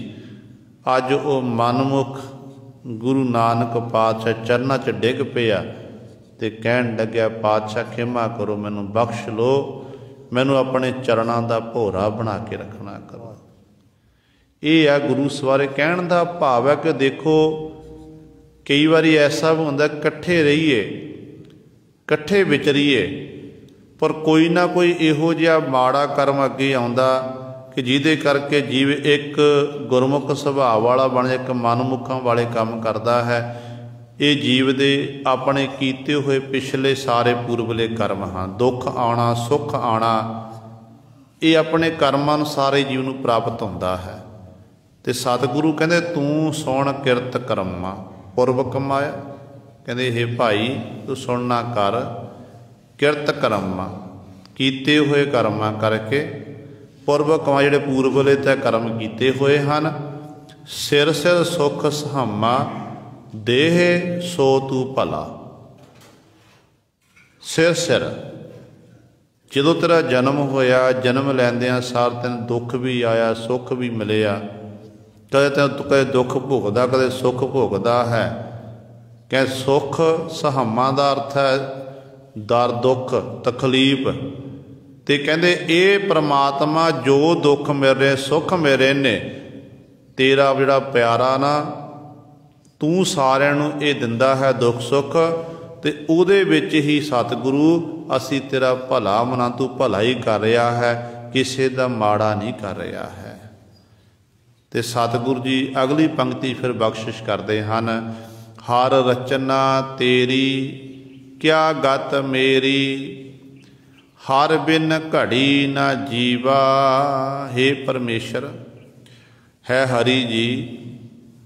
अज वो मनमुख गुरु नानक पातशाह चरनां च डिग पिया ते कहन लग्या पातशाह खिमा करो, मैनू बख्श लो, मैनू अपने चरणों का भोरा बना के रखना करो। ये है गुरु सवारे कहण दा भाव है कि देखो कई बारी ऐसा भी होंदा कट्ठे रहिए, कट्ठे विचरीए, पर कोई ना कोई इहो जिहा माड़ा कर्म अगे आउंदा कि जिहदे करके जीव एक गुरमुख सुभाव वाला बन जाए, एक मनमुखां वाले काम करता है। ये जीव दे अपने कीते हुए पिछले सारे पूर्वले कर्म हाँ, दुख आना सुख आना, ये अपने कर्मां अनुसार ही जीव नूं प्राप्त होंदा है। ते सतगुरु कहंदे तूं सुण किरत कर्मा पुरब कमाया। कहंदे हे भाई तू सुनना कर, किरत कर्मा कीते हुए कर्मां करके पुरब कमा, जिहड़े पूर्वले तै कर्म कीते हुए हैं। सिर सिर सुख सहामा देह सो तू भला। सिर सिर जदों तेरा जन्म होया, जन्म लैंदियां सार तेन दुख भी आया, सुख भी मिलिया। कदे दुख भोगदा, कदे सुख भोगदा है। कह सुख सहामा दा अर्थ है दर दुख तकलीफ। ते कहंदे ये परमात्मा जो दुख मेरे सुख मेरे ने, तेरा जिहड़ा प्यारा ना तू सारिਆਂ ਨੂੰ ਇਹ ਦਿੰਦਾ है दुख सुख, ਤੇ ਉਹਦੇ ਵਿੱਚ ही सतगुरु असी तेरा भला मना, तू भला ही कर रहा है, किसी का माड़ा नहीं कर रहा है। तो सतगुरु जी अगली पंक्ति फिर बख्शिश करते हैं, हर रचना तेरी क्या गत मेरी, हर बिन घड़ी ना जीवा। हे परमेश्वर है हरि जी,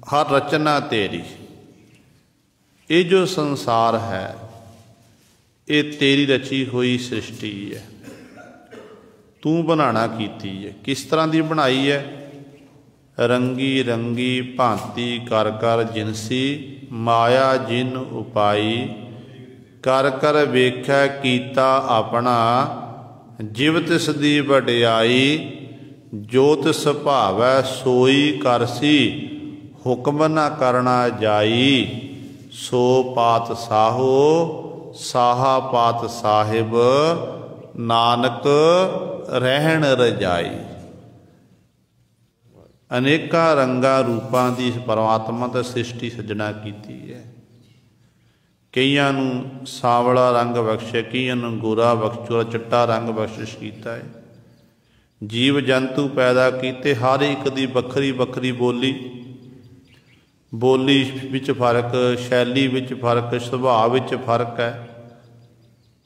हर रचना तेरी, ये जो संसार है ये तेरी रची हुई सृष्टि है, तू बनाना कीती है। किस तरह की बनाई है? रंगी रंगी भांति कर कर जिनसी, माया जिन उपाई, कर कर वेख्या कीता अपना, जिव तिस दी वडियाई, जो तिस भावै सोई करसी, हुक्म न करना जाई, सो पात साहो साहा पात साहिब, नानक रहन रजाई। अनेका रंगा रूपां की परमात्मा ने सृष्टि सृजना की है। कईयां नूं सांवला रंग बख्शे, कईयां नूं गोरा बख्शो, चिट्टा रंग बख्शिश किया है। जीव जंतु पैदा किए, हर एक दी वखरी वखरी बोली, बोली विच फर्क, शैली विच फर्क, सुभाव विच फर्क है।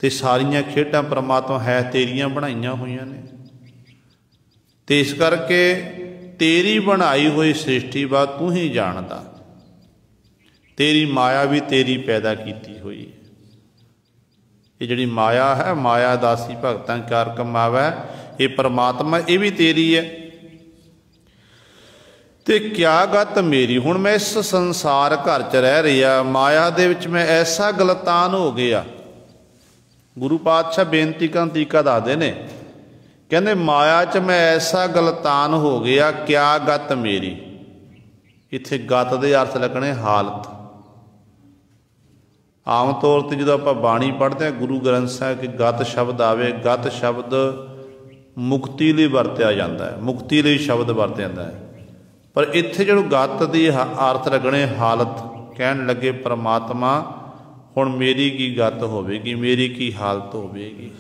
तो सारियां खेडां परमात्मा है तेरियां बनाइयां हुईयां ने। तो इस करके तेरी बनाई हुई सृष्टि वा तू ही जानदा, तेरी माया भी तेरी पैदा की हुई है। ये जिहड़ी माया है, माया दासी भगतां कार कमावै, ये परमात्मा ये भी तेरी है। ते क्या गत मेरी, हुण मैं इस संसार घर च रह रहा, माया दे विच मैं ऐसा गलतान हो गया। गुरु पातशाह बेनती का तरीका दसदे ने, कहंदे माया च मैं ऐसा गलतान हो गया, क्या गत मेरी। इत्थे गत दे अर्थ लगने हालत। आम तौर पर जो आप बाणी पढ़ते हैं गुरु ग्रंथ साहिब कि गत शब्द आवे, गत शब्द मुक्ति लिए वरत्या जाता है, मुक्ति लिए शब्द वरत्या जाता है। पर इत्थे जो गत की अर्थ लगने हालत, कहन लगे परमात्मा हुण मेरी की गत होवेगी, मेरी की हालत होवेगी।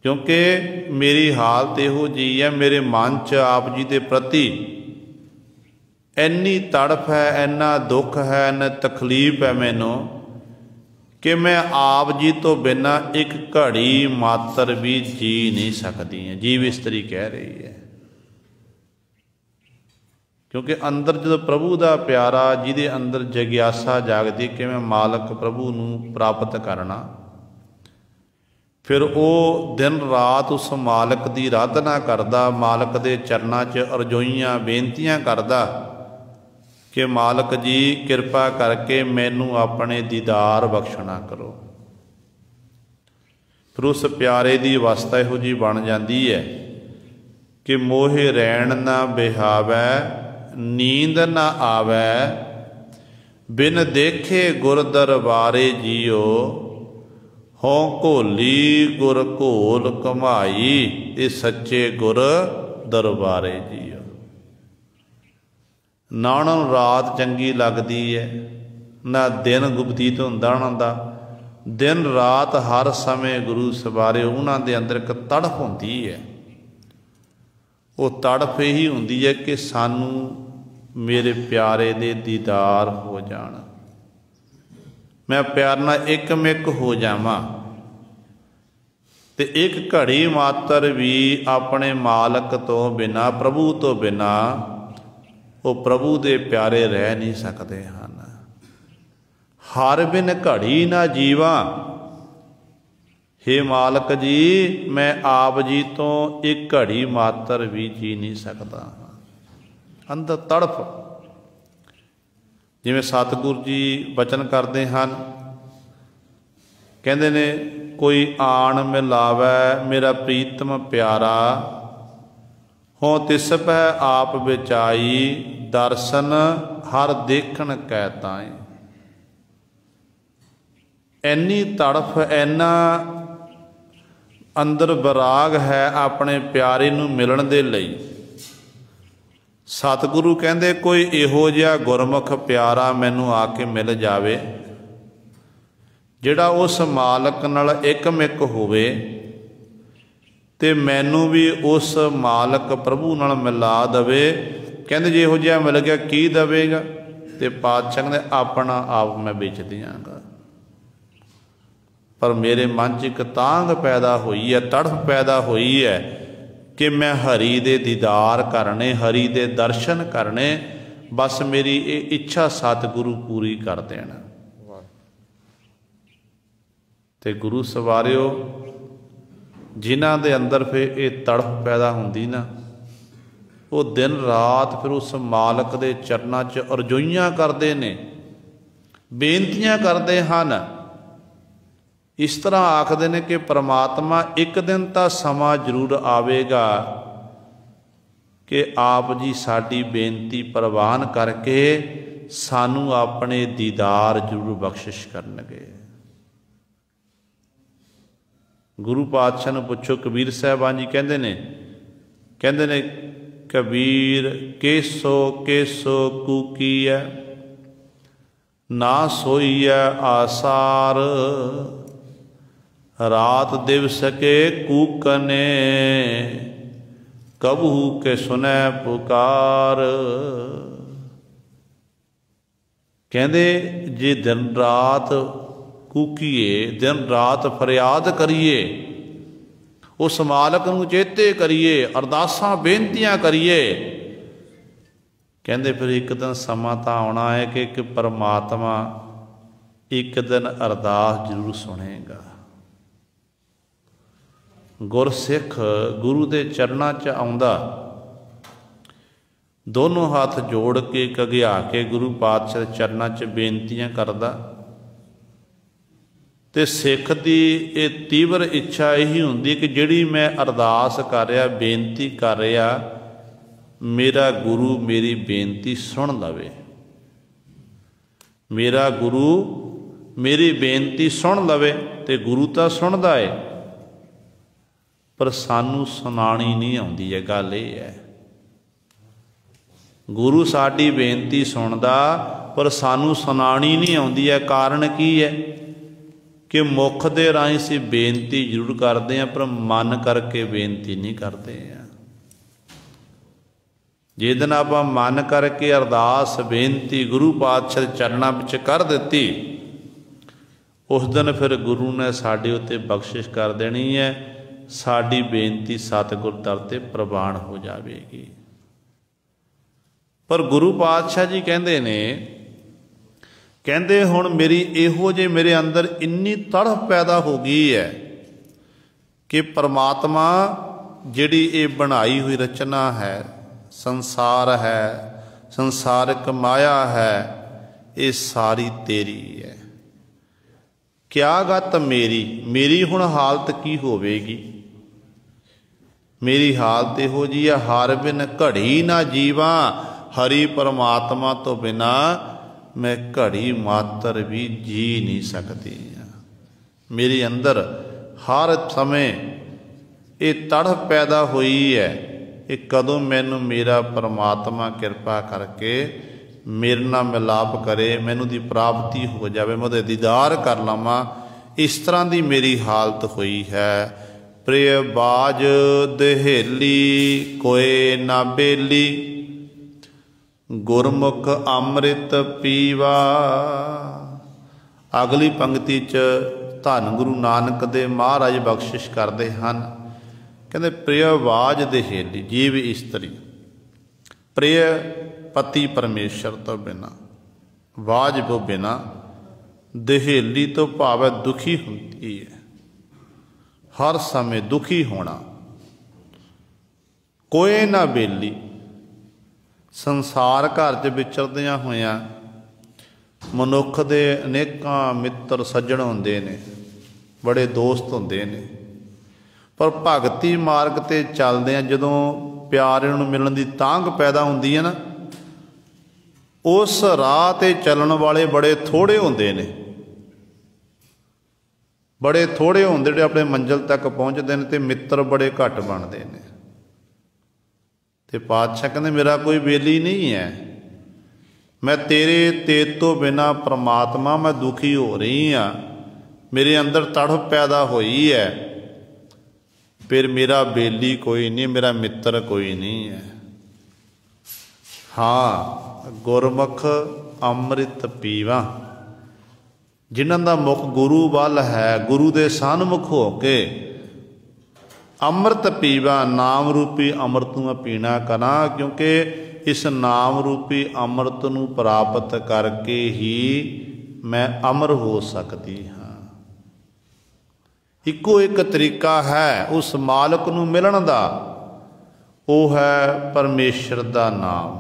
क्योंकि मेरी हालत इहो जी है, मेरे मन च आप जी के प्रति इन्नी तड़फ है, इन्ना दुख है, इन्ना तकलीफ है मैनू कि मैं आप जी तो बिना एक घड़ी मात्र भी जी नहीं सकती है। जीव इस्त्री कह रही है, क्योंकि अंदर जो प्रभु का प्यारा जिहदे अंदर जगियासा जागदी कि मैं मालक प्रभु नूं प्राप्त करना, फिर वो दिन रात उस मालक की आराधना करदा, मालक के चरनां च अरजोइयां बेनतियां करदा कि मालक जी किरपा करके मैनू अपने दीदार बख्शना करो। फिर उस प्यारे की अवस्था इहो जी बन जाती है कि मोहे रैण ना बिहावै, नींद ना आवै, बिन देखे गुर दरबारे जियो, हों घोली गुर घोल कमाई, ये सच्चे गुर दरबारे जियो। ना उन्होंने रात चंगी लगती है, ना दिन बतीत होंदा उन्हां दा, दिन रात हर समय गुरु सवारे उन्हां दे अंदर एक तड़फ होंदी है। वो तड़फ यही होंदी है कि सानू मेरे प्यारे दे दीदार हो जाण, मैं प्यार नाल एकमिक हो जावां, ते एक घड़ी मात्र भी अपने मालक तो बिना, प्रभु तो बिना वो प्रभु दे प्यारे रह नहीं सकते हैं। हर बिन घड़ी ना जीवा, हे मालक जी मैं आप जी तो एक घड़ी मात्र भी जी नहीं सकता। अंदर तड़फ, जिवें सतगुरु जी बचन करते हैं, कहते ने कोई आन मिलावै मेरा प्रीतम प्यारा, हों तिस पै आप बिचाई, दर्शन हर देखण कै ताई। इन्नी तड़फ, इन्ना अंदर विराग है अपने प्यारे नूं मिलण दे लई। सतगुरु कहंदे कोई इहो जिहा गुरमुख प्यारा मैनू आके मिल जावे, जिहड़ा उस मालक नाल एकमिक होवे, ते मैनू भी उस मालक प्रभु नाल मिला दवे। कहंदे जे इहो जिहा मिल गया की देवेगा, ते पातशाह कहंदे अपना आप मैं बेच दियांगा। पर मेरे मन च एक तांग पैदा हुई है, तड़फ पैदा हुई है कि मैं हरि दे दीदार करने, हरि दे दर्शन करने, बस मेरी ये इच्छा सतगुरु पूरी कर देना। ते गुरु सवारियो जिन्हां दे अंदर फिर ये तड़फ पैदा होंदी ना, वो दिन रात फिर उस मालक दे चरनां च अरजोइयां करते ने, बेनतियां करते हैं। इस तरह आखते ने कि परमात्मा एक दिन तो समा जरूर आवेगा कि आप जी साडी बेनती प्रवान करके सानू अपने दीदार जरूर बख्शिश करनगे। गुरु पातशाह नूं पुछो, कबीर साहिबान जी कहंदे ने कबीर केसो केसो कूकी है, ना सोई है आसार, रात दिवस के कूकने, कबहू के सुनै पुकार। कहंदे जे दिन रात कूकीए, दिन रात फरियाद करिए, उस मालक नूं चेते करिए, अरदासां बेनतियां करिए, कहंदे फिर एक दिन समा तां आउणा है कि परमात्मा एक दिन अरदास जरूर सुनेगा। गुरसिख गुरु के चरणों च आउंदा, दोनों हाथ जोड़ के कगिया के गुरु पातशाह के चरणों च बेनतियां करदा। ते सिख की ये तीव्र इच्छा यही हुंदी कि जिहड़ी मैं अरदास कर रहा, बेनती कर रहा, मेरा गुरु मेरी बेनती सुन लवे, मेरा गुरु मेरी बेनती सुन लवे। ते गुरु तो सुनदा है, पर सानू सुनानी नहीं आउंदी है। गल ये है, गुरु साडी बेनती सुनदा पर सानू सुनानी नहीं आउंदी है। कारण की है कि मुख दे राहीं असीं बेनती जरूर करते हैं, पर मन करके बेनती नहीं करते हैं। जिस दिन आप मन करके अरदास बेनती गुरु पातशाह के चरणों विच कर दिती, उस दिन फिर गुरु ने साडे उत्ते बख्शिश कर देनी है, साडी बेनती सतगुर दर ते प्रवान हो जाएगी। पर गुरु पातशाह जी कहते ने, कहते हुण मेरी इहो जे मेरे अंदर इन्नी तड़फ पैदा हो गई है कि परमात्मा जिहड़ी ये बनाई हुई रचना है, संसार है, संसारिक माया है, ये सारी तेरी है। क्या गत मेरी, मेरी हुण हालत की होवेगी? मेरी हालत इहो जी है, हर बिन घड़ी ना जीवा, हरि परमात्मा तो बिना मैं घड़ी मात्र भी जी नहीं सकती। मेरे अंदर हर समय ये तड़फ पैदा हुई है कि कदों मैनू मेरा परमात्मा कृपा करके मेरे नाल मिलाप करे, मैनू दी प्राप्ति हो जाए, मैं उहदा दीदार कर लवां। इस तरह की मेरी हालत हुई है। प्रिय बाज दहेली कोय ना बेली, गुरमुख अमृत पीवा। अगली पंक्ति च धन गुरु नानक दे महाराज बख्शिश करते हैं, कहते प्रिय बाज दहेली जीव इस्तरी, प्रिय पति परमेश्वर तो बिना, वाज को बिना, दहेली तो भाव दुखी होती है, हर समय दुखी होना। कोई ना बेली, संसार घर च विचरदियां होइयां मनुख दे अनेकां मित्र सज्जण हुंदे ने, बड़े दोस्त हुंदे ने, पर भगती मार्ग ते चलदियां जदों प्यारे नूं मिलण दी तांघ पैदा हुंदी है ना, उस राह ते चलण वाले बड़े थोड़े हुंदे ने, बड़े थोड़े हुंदे जिहड़े अपने मंजिल तक पहुँचते हैं, ते मित्र बड़े घट बनते हैं। ते पातशाह कहते मेरा कोई बेली नहीं है, मैं तेरे तो बिना परमात्मा मैं दुखी हो रही हाँ, मेरे अंदर तड़फ पैदा हुई है, फिर मेरा बेली कोई नहीं, मेरा मित्र कोई नहीं है। हाँ, गुरमुख अमृत पीवा, जिन्हां दा मुख गुरु वल है, गुरु दे सन्मुख हो के अमृत पीवा, नाम रूपी अमृत नूं पीना करा, क्योंकि इस नाम रूपी अमृत नूं प्राप्त करके ही मैं अमर हो सकती हाँ। इको एक तरीका है उस मालक नूं मिलण दा, वो है परमेश्वर दा नाम।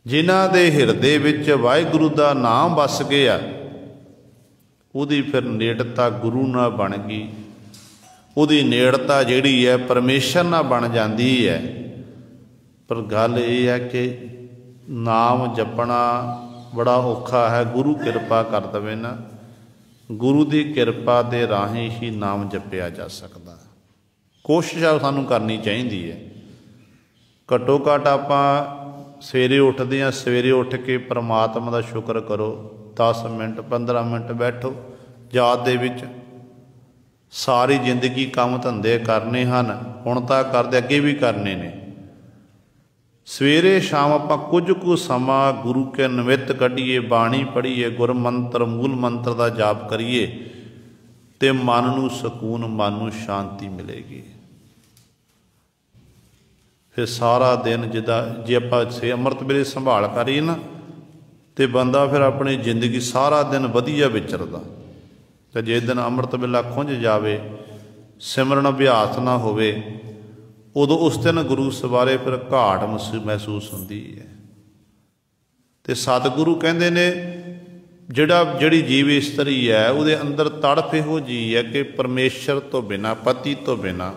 जिन्हां दे हिरदे विच वाहिगुरू दा नाम वस गया, उहदी फिर नेड़ता गुरु नाल बन गई, उहदी नेड़ता जिहड़ी है परमेश्वर नाल बन जाती है। पर गल यह है कि नाम जपना बड़ा औखा है, गुरु कृपा कर दवे ना, गुरु की कृपा के राही ही नाम जपया जा सकता। कोशिश सानू करनी चाहिए है, घट्टो घट आपां सवेरे उठते हैं, सवेरे उठ के परमात्मा का शुक्र करो, 10 मिनट 15 मिनट बैठो याद दे विच। सारी जिंदगी काम धंधे करने हैं, हुण तां करदे अगे भी करने ने, सवेरे शाम आपां कुछ कु समा गुरु के निमित्त कढ़ीए, बाणी पढ़ीए, गुर मंत्र मूल मंत्र का जाप करिए, तो मन नूं सकून, मन नूं शांति मिलेगी। फिर सारा दिन जिदा जे आपां छे अमृत वेले संभाल करिए ना, तो बंदा फिर अपनी जिंदगी सारा दिन वधिया विचरदा। तो जे दिन अमृत वेला खुंझ जावे सिमरन अभ्यास ना होवे, उदों उस दिन गुरु सवारे फिर घाट महसूस होंदी है। तो सतगुरु कहते ने जिहड़ी जीव इस्तरी है उहदे अंदर तड़फ इहो जी है कि परमेश्वर तो बिना, पति तो बिना,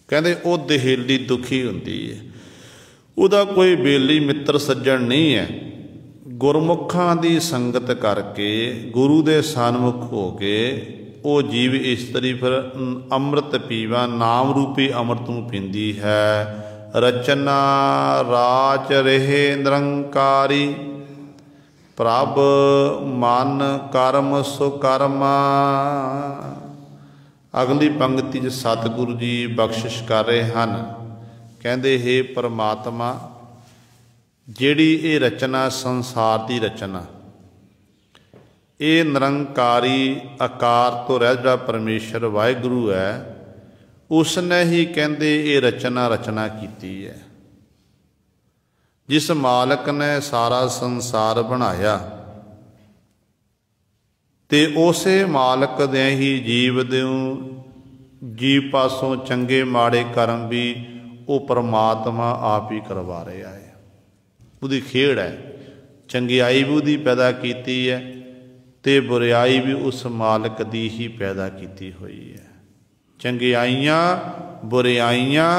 कहते वो दिहेली दुखी हुंदी है, उहदा कोई बेली मित्र सज्जन नहीं है। गुरमुखां दी संगत करके गुरु दे सन्मुख हो के वो जीव इस्तरी फिर अमृत पीवा, नाम रूपी अमृत नूं पींदी है। रचना राज रहे निरंकारी, प्रभ मन कर्म सुकर्मा। अगली पंक्ति च सतगुरु जी बख्शिश कर रहे हैं, कहते हे परमात्मा, जिहड़ी ये रचना संसार की रचना, ये निरंकारी आकार तो रह जिहड़ा परमेश्वर वाहिगुरु है, उसने ही कहते ये रचना की है। जिस मालक ने सारा संसार बनाया, ते उसे मालक दे ही जीव पासों चंगे माड़े कर्म भी वो परमात्मा आप ही करवा रहा है। उसकी खेड़ है, चंगियाई भी उसकी पैदा की है ते बुराई भी उस मालक की ही पैदा की हुई है। चंगियाइयां बुराइयां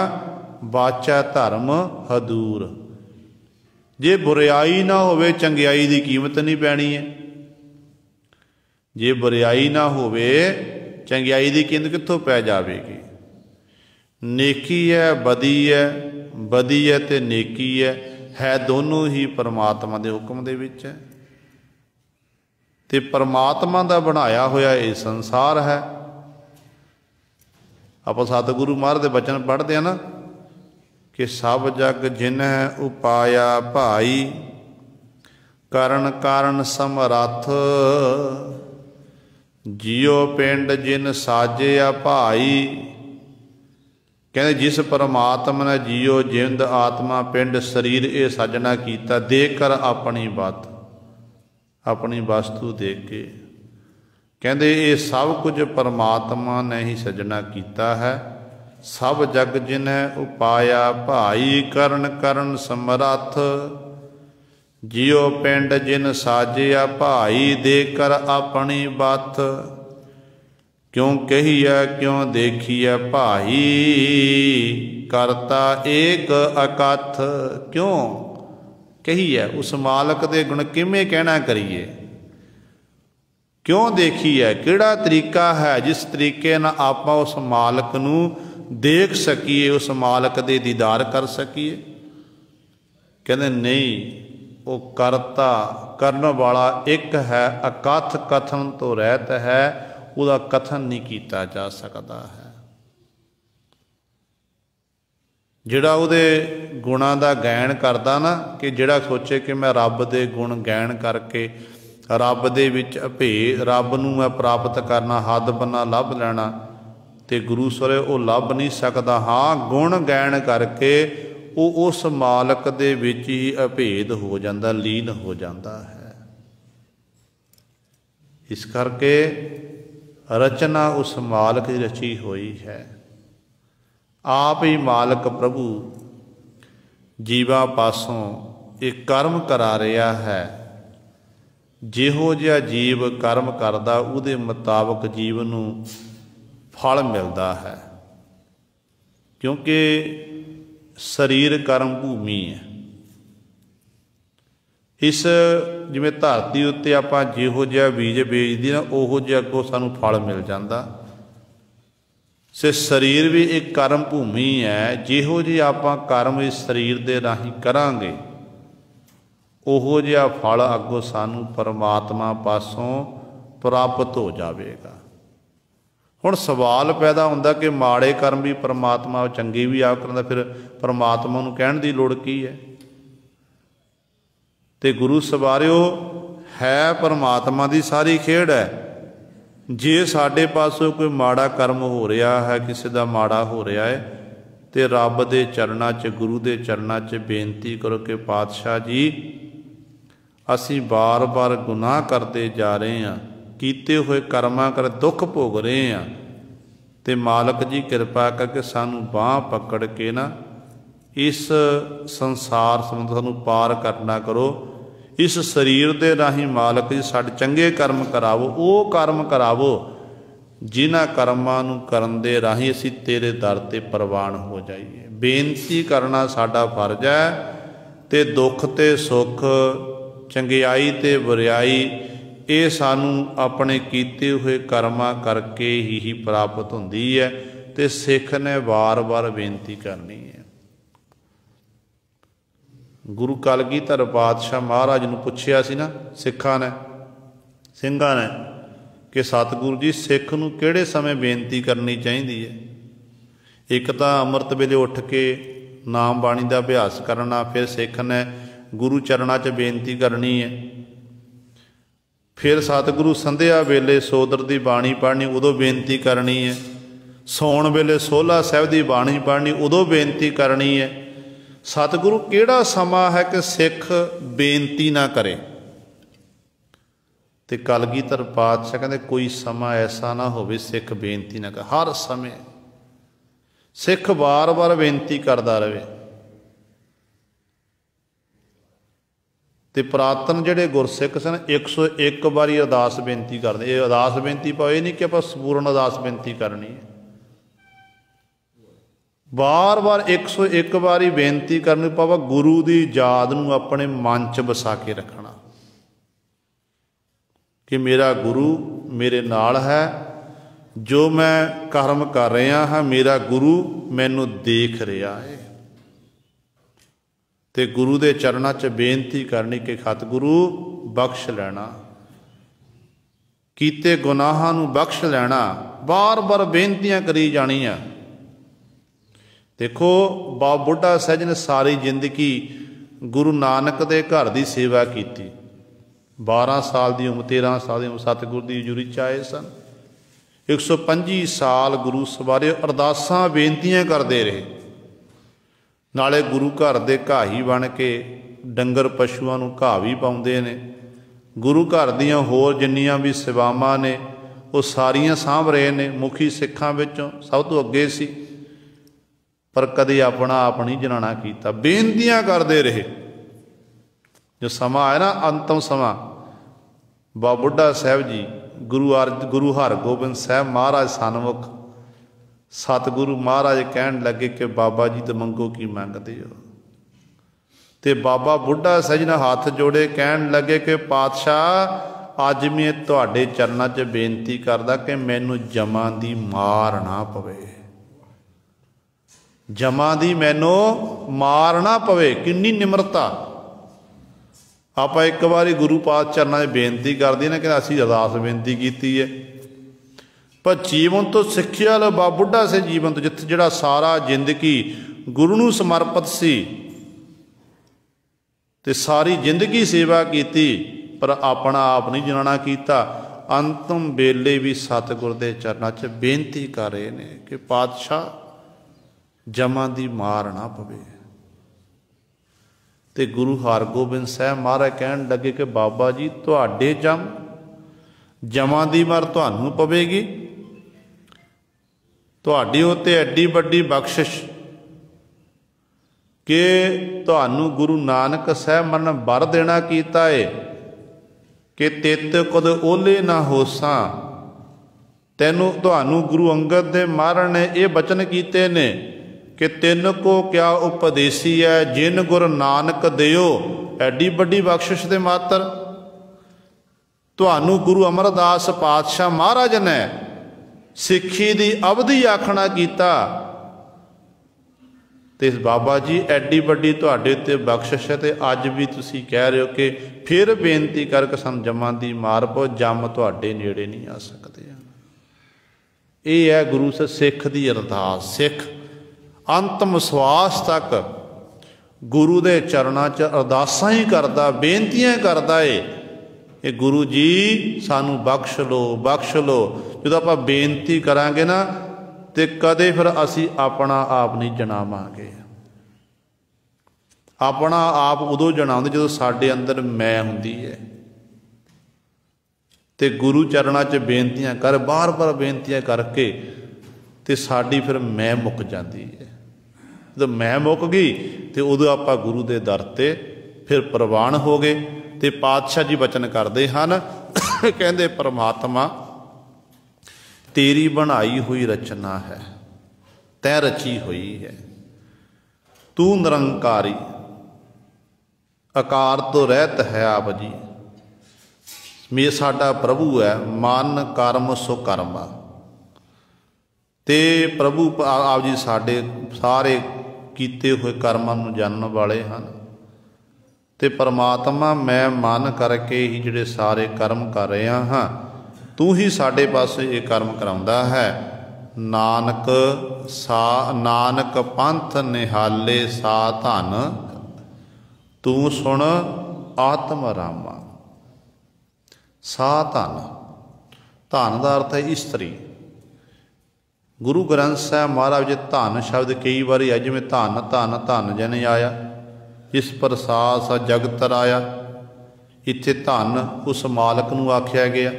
बाचा धर्म हदूर। जे बुराई ना होवे चंगियाई की कीमत नहीं पैनी है। जे बुराई ना होवे चंगियाई की कीमत कित्थों पै जाएगी। नेकी है बदी है, बदी है ते नेकी है दोनों ही परमात्मा के हुक्म दे विच है। ते परमात्मा का बनाया होया ये संसार है। आप सतगुरु महाराज के बचन पढ़ते हैं ना कि सब जग जिन्ह उपाया भाई, करण कारण समरथ, जियो पिंड जिन साजिया भाई। कहते जिस परमात्मा ने जियो जिंद आत्मा पिंड शरीर ये साजना किया, देख कर अपनी बात, अपनी वस्तु देख के। कहते ये सब कुछ परमात्मा ने ही सजना किया है। सब जग जिन्हें उपाया भाई, करण करण समरथ, जियो पिंड जिन साजिया भाई, देख कर अपनी बात। क्यों कहिए क्यों देखिए भाई, करता एक अकथ। क्यों कहिए उस मालक दे गुण किमें कहना करिए। क्यों देखिए किहड़ा तरीका है जिस तरीके नाल आपां उस मालक नूं देख सकीए, उस मालक दे दीदार कर सकीए। कहते नहीं, वो करता करन वाला एक है, अकथ कथन तो रहत है, उसका कथन नहीं किया जा सकता है। जिहड़ा उहदे गुणां दा गैण करदा ना, कि जिहड़ा सोचे कि मैं रब दे गुण गैण करके रब दे विच अभेद, रब नूं मैं प्राप्त करना, हद बना लभ लैना, ते गुरु सरे वो लभ नहीं सकदा। हाँ, गुण गैण करके वो उस मालक दे विच ही अभेद हो जाता, लीन हो जाता है। इस करके रचना उस मालक की रची हुई है। आप ही मालक प्रभु जीवा पासों एक कर्म करा रहा है। जिहो जिहा जीव कर्म करदा उहदे मुताबक जीव नूं फल मिलता है। क्योंकि शरीर कर्म भूमि है। इस जिवें धरती उत्ते आपां जिहो जिहा बीज बेचदी ना, उहो जिहा अगों सानूं फल मिल जाता। से शरीर भी एक कर्म भूमि है। जिहो जिहा आपां कर्म इस शरीर दे राही करांगे, उहो जिहा फल अगों सानूं परमात्मा पासों प्राप्त हो जाएगा। हुण सवाल पैदा होंदा कि माड़े कर्म भी परमात्मा चंगे भी आप करदा, फिर परमात्मा नूं कहण दी लोड़ की है। ते गुरु सवारिओ है परमात्मा दी सारी खेड़ है। जे साडे पासों कोई माड़ा कर्म हो रहा है, किसी का माड़ा हो रहा है, तो रब दे चरणां च, गुरु दे चरणां च बेनती करो कि पातशाह जी असीं बार बार गुनाह करते जा रहे हैं, कीते हुए कर्मां कर दुख भोग रहे हैं, ਤੇ ਮਾਲਕ ਜੀ ਕਿਰਪਾ ਕਰਕੇ ਸਾਨੂੰ ਬਾਂਹ ਪਕੜ ਕੇ ਨਾ ਇਸ ਸੰਸਾਰ ਸਮੁੰਦਰ ਸਾਨੂੰ ਪਾਰ ਕਰਨਾ ਕਰੋ। ਇਸ ਸਰੀਰ ਦੇ ਰਾਹੀਂ ਮਾਲਕ ਜੀ ਸਾਡੇ ਚੰਗੇ ਕਰਮ ਕਰਾਵੋ, ਉਹ ਕਰਮ ਕਰਾਵੋ ਜਿਨ੍ਹਾਂ ਕਰਮਾਂ ਨੂੰ ਕਰਨ ਦੇ ਰਾਹੀਂ ਅਸੀਂ ਤੇਰੇ ਦਰ ਤੇ ਪ੍ਰਵਾਨ ਹੋ ਜਾਈਏ। ਬੇਨਤੀ ਕਰਨਾ ਸਾਡਾ ਫਰਜ਼ ਹੈ, ਤੇ ਦੁੱਖ ਤੇ ਸੁੱਖ, ਚੰਗਿਆਈ ਤੇ ਬੁਰਿਆਈ ਇਹ ਸਾਨੂੰ ਆਪਣੇ ਕੀਤੇ ਹੋਏ ਕਰਮਾਂ ਕਰਕੇ ਹੀ ਪ੍ਰਾਪਤ ਹੁੰਦੀ ਹੈ। ਤੇ ਸਿੱਖ ਨੇ ਵਾਰ-ਵਾਰ ਬੇਨਤੀ ਕਰਨੀ ਹੈ। ਗੁਰੂ ਕਲਗੀਧਰ ਪਾਤਸ਼ਾਹ ਮਹਾਰਾਜ ਨੂੰ ਪੁੱਛਿਆ ਸੀ ਨਾ ਸਿੰਘਾਂ ਨੇ ਕਿ ਸਤਿਗੁਰੂ ਜੀ ਸਿੱਖ ਨੂੰ ਕਿਹੜੇ ਸਮੇਂ ਬੇਨਤੀ ਕਰਨੀ ਚਾਹੀਦੀ ਹੈ। ਇੱਕ ਤਾਂ ਅੰਮ੍ਰਿਤ ਵੇਲੇ ਉੱਠ ਕੇ ਨਾਮ ਬਾਣੀ ਦਾ ਅਭਿਆਸ ਕਰਨਾ, ਫਿਰ ਸਿੱਖ ਨੇ ਗੁਰੂ ਚਰਨਾਂ 'ਚ ਬੇਨਤੀ ਕਰਨੀ ਹੈ। ਫਿਰ ਸਤਿਗੁਰੂ ਸੰਧਿਆ ਵੇਲੇ ਸੋਦਰ ਦੀ ਬਾਣੀ ਪੜ੍ਹਨੀ, ਉਦੋਂ ਬੇਨਤੀ ਕਰਨੀ ਹੈ। ਸੌਣ ਵੇਲੇ ਸੋਹਲਾ ਸਾਹਿਬ ਦੀ ਬਾਣੀ ਪੜ੍ਹਨੀ, ਉਦੋਂ ਬੇਨਤੀ ਕਰਨੀ ਹੈ। ਸਤਿਗੁਰੂ ਕਿਹੜਾ ਸਮਾਂ ਹੈ ਕਿ ਸਿੱਖ ਬੇਨਤੀ ਨਾ ਕਰੇ? ਤੇ ਕਲਗੀਧਰ ਪਾਤਸ਼ਾਹ ਕਹਿੰਦੇ ਕੋਈ ਸਮਾਂ ਐਸਾ ਨਾ ਹੋਵੇ ਸਿੱਖ ਬੇਨਤੀ ਨਾ ਕਰੇ। ਹਰ ਸਮੇਂ ਸਿੱਖ ਵਾਰ-ਵਾਰ ਬੇਨਤੀ ਕਰਦਾ ਰਹੇ। ਤੇ ਪੁਰਾਤਨ ਜਿਹੜੇ ਗੁਰਸਿੱਖ ਸਨ 101 ਵਾਰੀ ਅਰਦਾਸ ਬੇਨਤੀ ਕਰਦੇ। ਇਹ ਅਰਦਾਸ ਬੇਨਤੀ ਪਾਓ, ਇਹ ਨਹੀਂ ਕਿ ਆਪਾਂ ਸੰਪੂਰਨ ਅਰਦਾਸ ਬੇਨਤੀ ਕਰਨੀ ਹੈ। ਵਾਰ-ਵਾਰ 101 ਵਾਰੀ ਬੇਨਤੀ ਕਰਨੀ ਪਾਵਾ ਗੁਰੂ ਦੀ ਯਾਦ ਨੂੰ ਆਪਣੇ ਮਨ 'ਚ ਵਸਾ ਕੇ ਰੱਖਣਾ ਕਿ ਮੇਰਾ ਗੁਰੂ ਮੇਰੇ ਨਾਲ ਹੈ, ਜੋ ਮੈਂ ਕਰਮ ਕਰ ਰਿਹਾ ਹਾਂ ਮੇਰਾ ਗੁਰੂ ਮੈਨੂੰ ਦੇਖ ਰਿਹਾ ਹੈ। ਤੇ ਗੁਰੂ ਦੇ ਚਰਨਾਂ 'ਚ ਬੇਨਤੀ ਕਰਨੀ ਕਿ ਸਤਿਗੁਰੂ ਬਖਸ਼ ਲੈਣਾ, ਕੀਤੇ ਗੁਨਾਹਾਂ ਨੂੰ ਬਖਸ਼ ਲੈਣਾ। ਵਾਰ-ਵਾਰ ਬੇਨਤੀਆਂ ਕਰੀ ਜਾਣੀਆਂ। ਦੇਖੋ ਬਾਬਾ ਬੁੱਢਾ ਸਾਹਿਬ ਨੇ ਸਾਰੀ ਜ਼ਿੰਦਗੀ ਗੁਰੂ ਨਾਨਕ ਦੇ ਘਰ ਦੀ ਸੇਵਾ ਕੀਤੀ। 12 ਸਾਲ ਦੀ ਉਮਰ 13 ਸਾਲ ਦੀ ਉਮਰ ਸਤਿਗੁਰੂ ਦੀ ਹਜ਼ੂਰੀ 'ਚ ਆਏ ਸਨ। 125 ਸਾਲ ਗੁਰੂ ਸਵਾਰੇ ਅਰਦਾਸਾਂ ਬੇਨਤੀਆਂ ਕਰਦੇ ਰਹੇ। ਨਾਲੇ ਗੁਰੂ ਘਰ ਦੇ ਘਾਹੀ ਬਣ ਕੇ ਡੰਗਰ ਪਸ਼ੂਆਂ ਨੂੰ ਘਾਹ ਵੀ ਪਾਉਂਦੇ ਨੇ। ਗੁਰੂ ਘਰ ਦੀਆਂ ਹੋਰ ਜਿੰਨੀਆਂ ਵੀ ਸੇਵਾਵਾਂ ਨੇ ਉਹ ਸਾਰੀਆਂ ਸਾਂਭ ਰਹੇ ਨੇ। ਮੁਖੀ ਸਿੱਖਾਂ ਵਿੱਚੋਂ ਸਭ ਤੋਂ ਅੱਗੇ ਸੀ, ਪਰ ਕਦੇ ਆਪਣਾ ਆਪ ਨਹੀਂ ਜਨਾਣਾ ਕੀਤਾ, ਬੇਨਤੀਆਂ ਕਰਦੇ ਰਹੇ। ਜੋ ਸਮਾਂ ਆਇਆ ਨਾ ਅੰਤਮ ਸਮਾਂ, ਬਾਬਾ ਬੁੱਢਾ ਸਾਹਿਬ ਜੀ ਗੁਰੂ ਹਰਗੋਬਿੰਦ ਸਾਹਿਬ ਮਹਾਰਾਜ ਸਨਮੁਖ ਸਤਿਗੁਰੂ ਮਹਾਰਾਜ ਕਹਿਣ ਲੱਗੇ ਕਿ ਬਾਬਾ ਜੀ ਤੋਂ ਮੰਗੋ ਕੀ ਮੰਗਦੇ ਹੋ। ਤੇ ਬਾਬਾ ਬੁੱਢਾ ਸਾਹਿਬ ਜੀ ਨੇ ਹੱਥ ਜੋੜੇ ਕਹਿਣ ਲੱਗੇ ਕਿ ਪਾਤਸ਼ਾਹ ਅੱਜ ਮੈਂ ਤੁਹਾਡੇ ਚਰਨਾਂ 'ਚ ਬੇਨਤੀ ਕਰਦਾ ਕਿ ਮੈਨੂੰ ਜਮਾਂ ਦੀ ਮਾਰ ਨਾ ਪਵੇ, ਜਮਾਂ ਦੀ ਮੈਨੂੰ ਮਾਰ ਨਾ ਪਵੇ। ਕਿੰਨੀ ਨਿਮਰਤਾ। ਆਪਾਂ ਇੱਕ ਵਾਰੀ ਗੁਰੂ ਪਾਤਸ਼ਾਹ ਚਰਨਾਂ 'ਚ ਬੇਨਤੀ ਕਰਦੇ ਨੇ ਕਿ ਅਸੀਂ ਅਰਦਾਸ ਬੇਨਤੀ ਕੀਤੀ ਹੈ, ਪਰ ਜੀਵਨ ਤੋਂ ਸਿੱਖਿਆ ਲਓ ਬਾਬਾ ਬੁੱਢਾ ਸਾਹਿਬ ਜੀਵਨ ਤੋਂ, ਜਿੱਥੇ ਜਿਹੜਾ ਸਾਰਾ ਜ਼ਿੰਦਗੀ ਗੁਰੂ ਨੂੰ ਸਮਰਪਿਤ ਸੀ ਤੇ ਸਾਰੀ ਜ਼ਿੰਦਗੀ ਸੇਵਾ ਕੀਤੀ, ਪਰ ਆਪਣਾ ਆਪ ਨਹੀਂ ਜਨਾਣਾ ਕੀਤਾ। ਅੰਤਮ ਵੇਲੇ ਵੀ ਸਤਿਗੁਰ ਦੇ ਚਰਨਾਂ 'ਚ ਬੇਨਤੀ ਕਰ ਰਹੇ ਨੇ ਕਿ ਪਾਤਸ਼ਾਹ ਜਮਾਂ ਦੀ ਮਾਰ ਨਾ ਪਵੇ। ਤੇ ਗੁਰੂ ਹਰਗੋਬਿੰਦ ਸਾਹਿਬ ਮਹਾਰਾਜ ਕਹਿਣ ਲੱਗੇ ਕਿ ਬਾਬਾ ਜੀ ਤੁਹਾਡੇ ਜਮਾਂ ਦੀ ਮਾਰ ਤੁਹਾਨੂੰ ਪਵੇਗੀ। ਤੁਹਾਡੀ ਉੱਤੇ ਐਡੀ ਵੱਡੀ ਬਖਸ਼ਿਸ਼ ਕਿ ਤੁਹਾਨੂੰ ਗੁਰੂ ਨਾਨਕ ਸਾਹਿਬ ਮਨ ਵਰ ਦੇਣਾ ਕੀਤਾ ਏ ਕਿ ਤਿਤ ਕਦ ਓਲੇ ਨਾ ਹੋਸਾਂ। ਤੁਹਾਨੂੰ ਗੁਰੂ ਅੰਗਦ ਦੇ ਮਹਾਰਾਜ ਨੇ ਇਹ ਬਚਨ ਕੀਤੇ ਨੇ ਕਿ ਤਿੰਨ ਕੋ ਕਿਆ ਉਪਦੇਸੀ ਹੈ ਜਿਨ ਗੁਰ ਨਾਨਕ ਦਿਓ। ਐਡੀ ਵੱਡੀ ਬਖਸ਼ਿਸ਼ ਦੇ ਮਾਤਰ ਤੁਹਾਨੂੰ ਗੁਰੂ ਅਮਰਦਾਸ ਪਾਤਸ਼ਾਹ ਮਹਾਰਾਜ ਨੇ ਸਿੱਖੀ ਦੀ ਅਵਧੀ ਆਖਣਾ ਕੀਤਾ। ਤੇ ਬਾਬਾ ਜੀ ਐਡੀ ਵੱਡੀ ਤੁਹਾਡੇ ਉੱਤੇ ਬਖਸ਼ਿਸ਼ ਹੈ, ਤੇ ਅੱਜ ਵੀ ਤੁਸੀਂ ਕਹਿ ਰਹੇ ਹੋ ਕਿ ਫਿਰ ਬੇਨਤੀ ਕਰਕੇ ਸਾਨੂੰ ਜਮਾਂ ਦੀ ਮਾਰ ਪਓ, ਜੰਮ ਤੁਹਾਡੇ ਨੇੜੇ ਨਹੀਂ ਆ ਸਕਦੇ। ਇਹ ਹੈ ਗੁਰੂ ਸਿੱਖ ਦੀ ਅਰਦਾਸ। ਸਿੱਖ ਅੰਤਮ ਸਵਾਸ ਤੱਕ ਗੁਰੂ ਦੇ ਚਰਨਾਂ 'ਚ ਅਰਦਾਸਾਂ ਹੀ ਕਰਦਾ, ਬੇਨਤੀਆਂ ਕਰਦਾ ਏ ਕਿ ਗੁਰੂ ਜੀ ਸਾਨੂੰ ਬਖਸ਼ ਲਓ, ਬਖਸ਼ ਲਓ। ਜਦੋਂ ਆਪਾਂ ਬੇਨਤੀ ਕਰਾਂਗੇ ਨਾ ਤੇ ਕਦੇ ਫਿਰ ਅਸੀਂ ਆਪਣਾ ਆਪ ਨਹੀਂ ਜਣਾਵਾਂਗੇ। ਆਪਣਾ ਆਪ ਉਦੋਂ ਜਣਾਉਂਦੇ ਜਦੋਂ ਸਾਡੇ ਅੰਦਰ ਮੈਂ ਹੁੰਦੀ ਹੈ। ਤੇ ਗੁਰੂ ਚਰਨਾਂ 'ਚ ਬੇਨਤੀਆਂ ਕਰ, ਬਾਰ-ਬਾਰ ਬੇਨਤੀਆਂ ਕਰਕੇ तो साड़ी फिर मैं मुक जाती है। जब मैं मुक गई तो उदों आप गुरु के दर ते फिर प्रवान हो गए। तो पातशाह जी वचन करते हैं, कहते परमात्मा तेरी बनाई हुई रचना है, तै रची हुई है, तू निरंकारी आकार तो रहत है आप जी। मेरा साडा प्रभु है, मन कर्म सो कर्मा। ते प्रभु आप जी साडे सारे कीते हुए कर्मां नूं जानन वाले हैं। ते परमात्मा मैं मन करके ही जिहड़े सारे कर्म कर रहा हाँ, तू ही साडे पासे ये कर्म कराउंदा है। नानक पंथ निहाले सा धन, तू सुन आत्म रामा। सा धन, धन का अर्थ है स्त्री। गुरु ग्रंथ साहब महाराज जी धन शब्द कई बार है, जिमें धन धन धन जन आया, जिस प्रसाद सा जगत राया। इत्थे धन उस मालक नूं आख्या गया,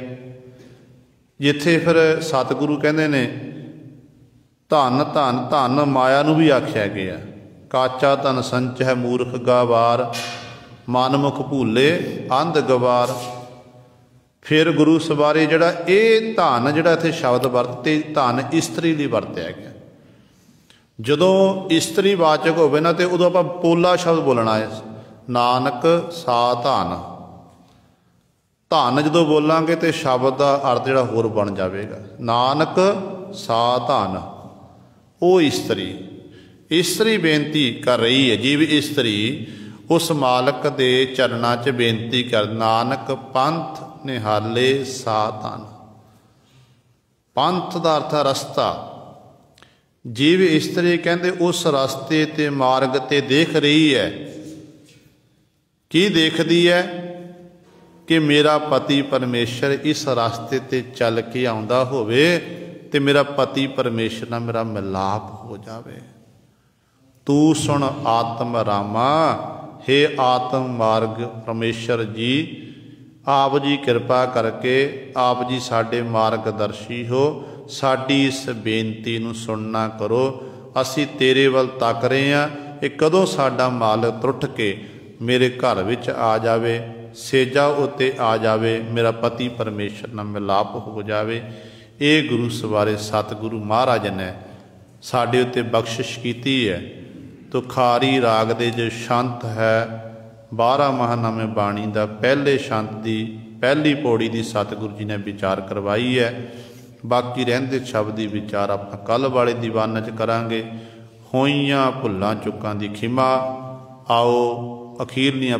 जिथे फिर सतगुरु कहते ने धन धन धन माया नूं भी आख्या गया। काचा धन संचय मूर्ख गावार, मनमुख भूले अंध गवार। फिर गुरु सवारे जिहड़ा ये धन जिहड़ा इत्थे शब्द वरते, धन इस्त्री लई वरत्या गया। जदों इस्त्री वाचक होवे ना तो उदों आपां पोला शब्द बोलना है, नानक सा धन। धन जदों बोलांगे तो शब्द का अर्थ जिहड़ा होर बन जाएगा। नानक सा धन, वो इस्त्री। इस्त्री बेनती कर रही है, जीव इस्त्री उस मालक के चरणों च बेनती कर, नानक पंथ निहाले सा धन। पंथ का अर्थ रस्ता। जीव इस्त्री कहते उस रस्ते ते मार्ग ते देख रही है। की देखती है कि मेरा पति परमेश्वर इस रास्ते ते चल के आउंदा होवे ते मेरा पति परमेश्वर नाल मेरा मिलाप हो जावे। तू सुन आत्म रामा, हे आत्म मार्ग परमेश्वर जी, आप जी कृपा करके आप जी साडे मार्गदर्शी हो। साडी इस बेनती नूं सुनना करो। असी तेरे वल तक रहे हैं, ये कदों साडा मालक त्रुट के मेरे घर विच आ जावे, सेजा उत्ते आ जावे, मेरा पति परमेश्वर नाल मिलाप हो जावे। ये गुरु सवारे सतगुरु महाराज ने साडे उत्ते बख्शिश कीती है। तो खारी राग दे जो शंत है, 12 महानामे बाणी का पहले शंत की पहली पौड़ी की सतगुरु जी ने विचार करवाई है। बाकी रहंदे शब्द की विचार आप कल वाले दीवान च करांगे। होइयां भुल्लां चुकां दी खिमा। आओ अखीरलियां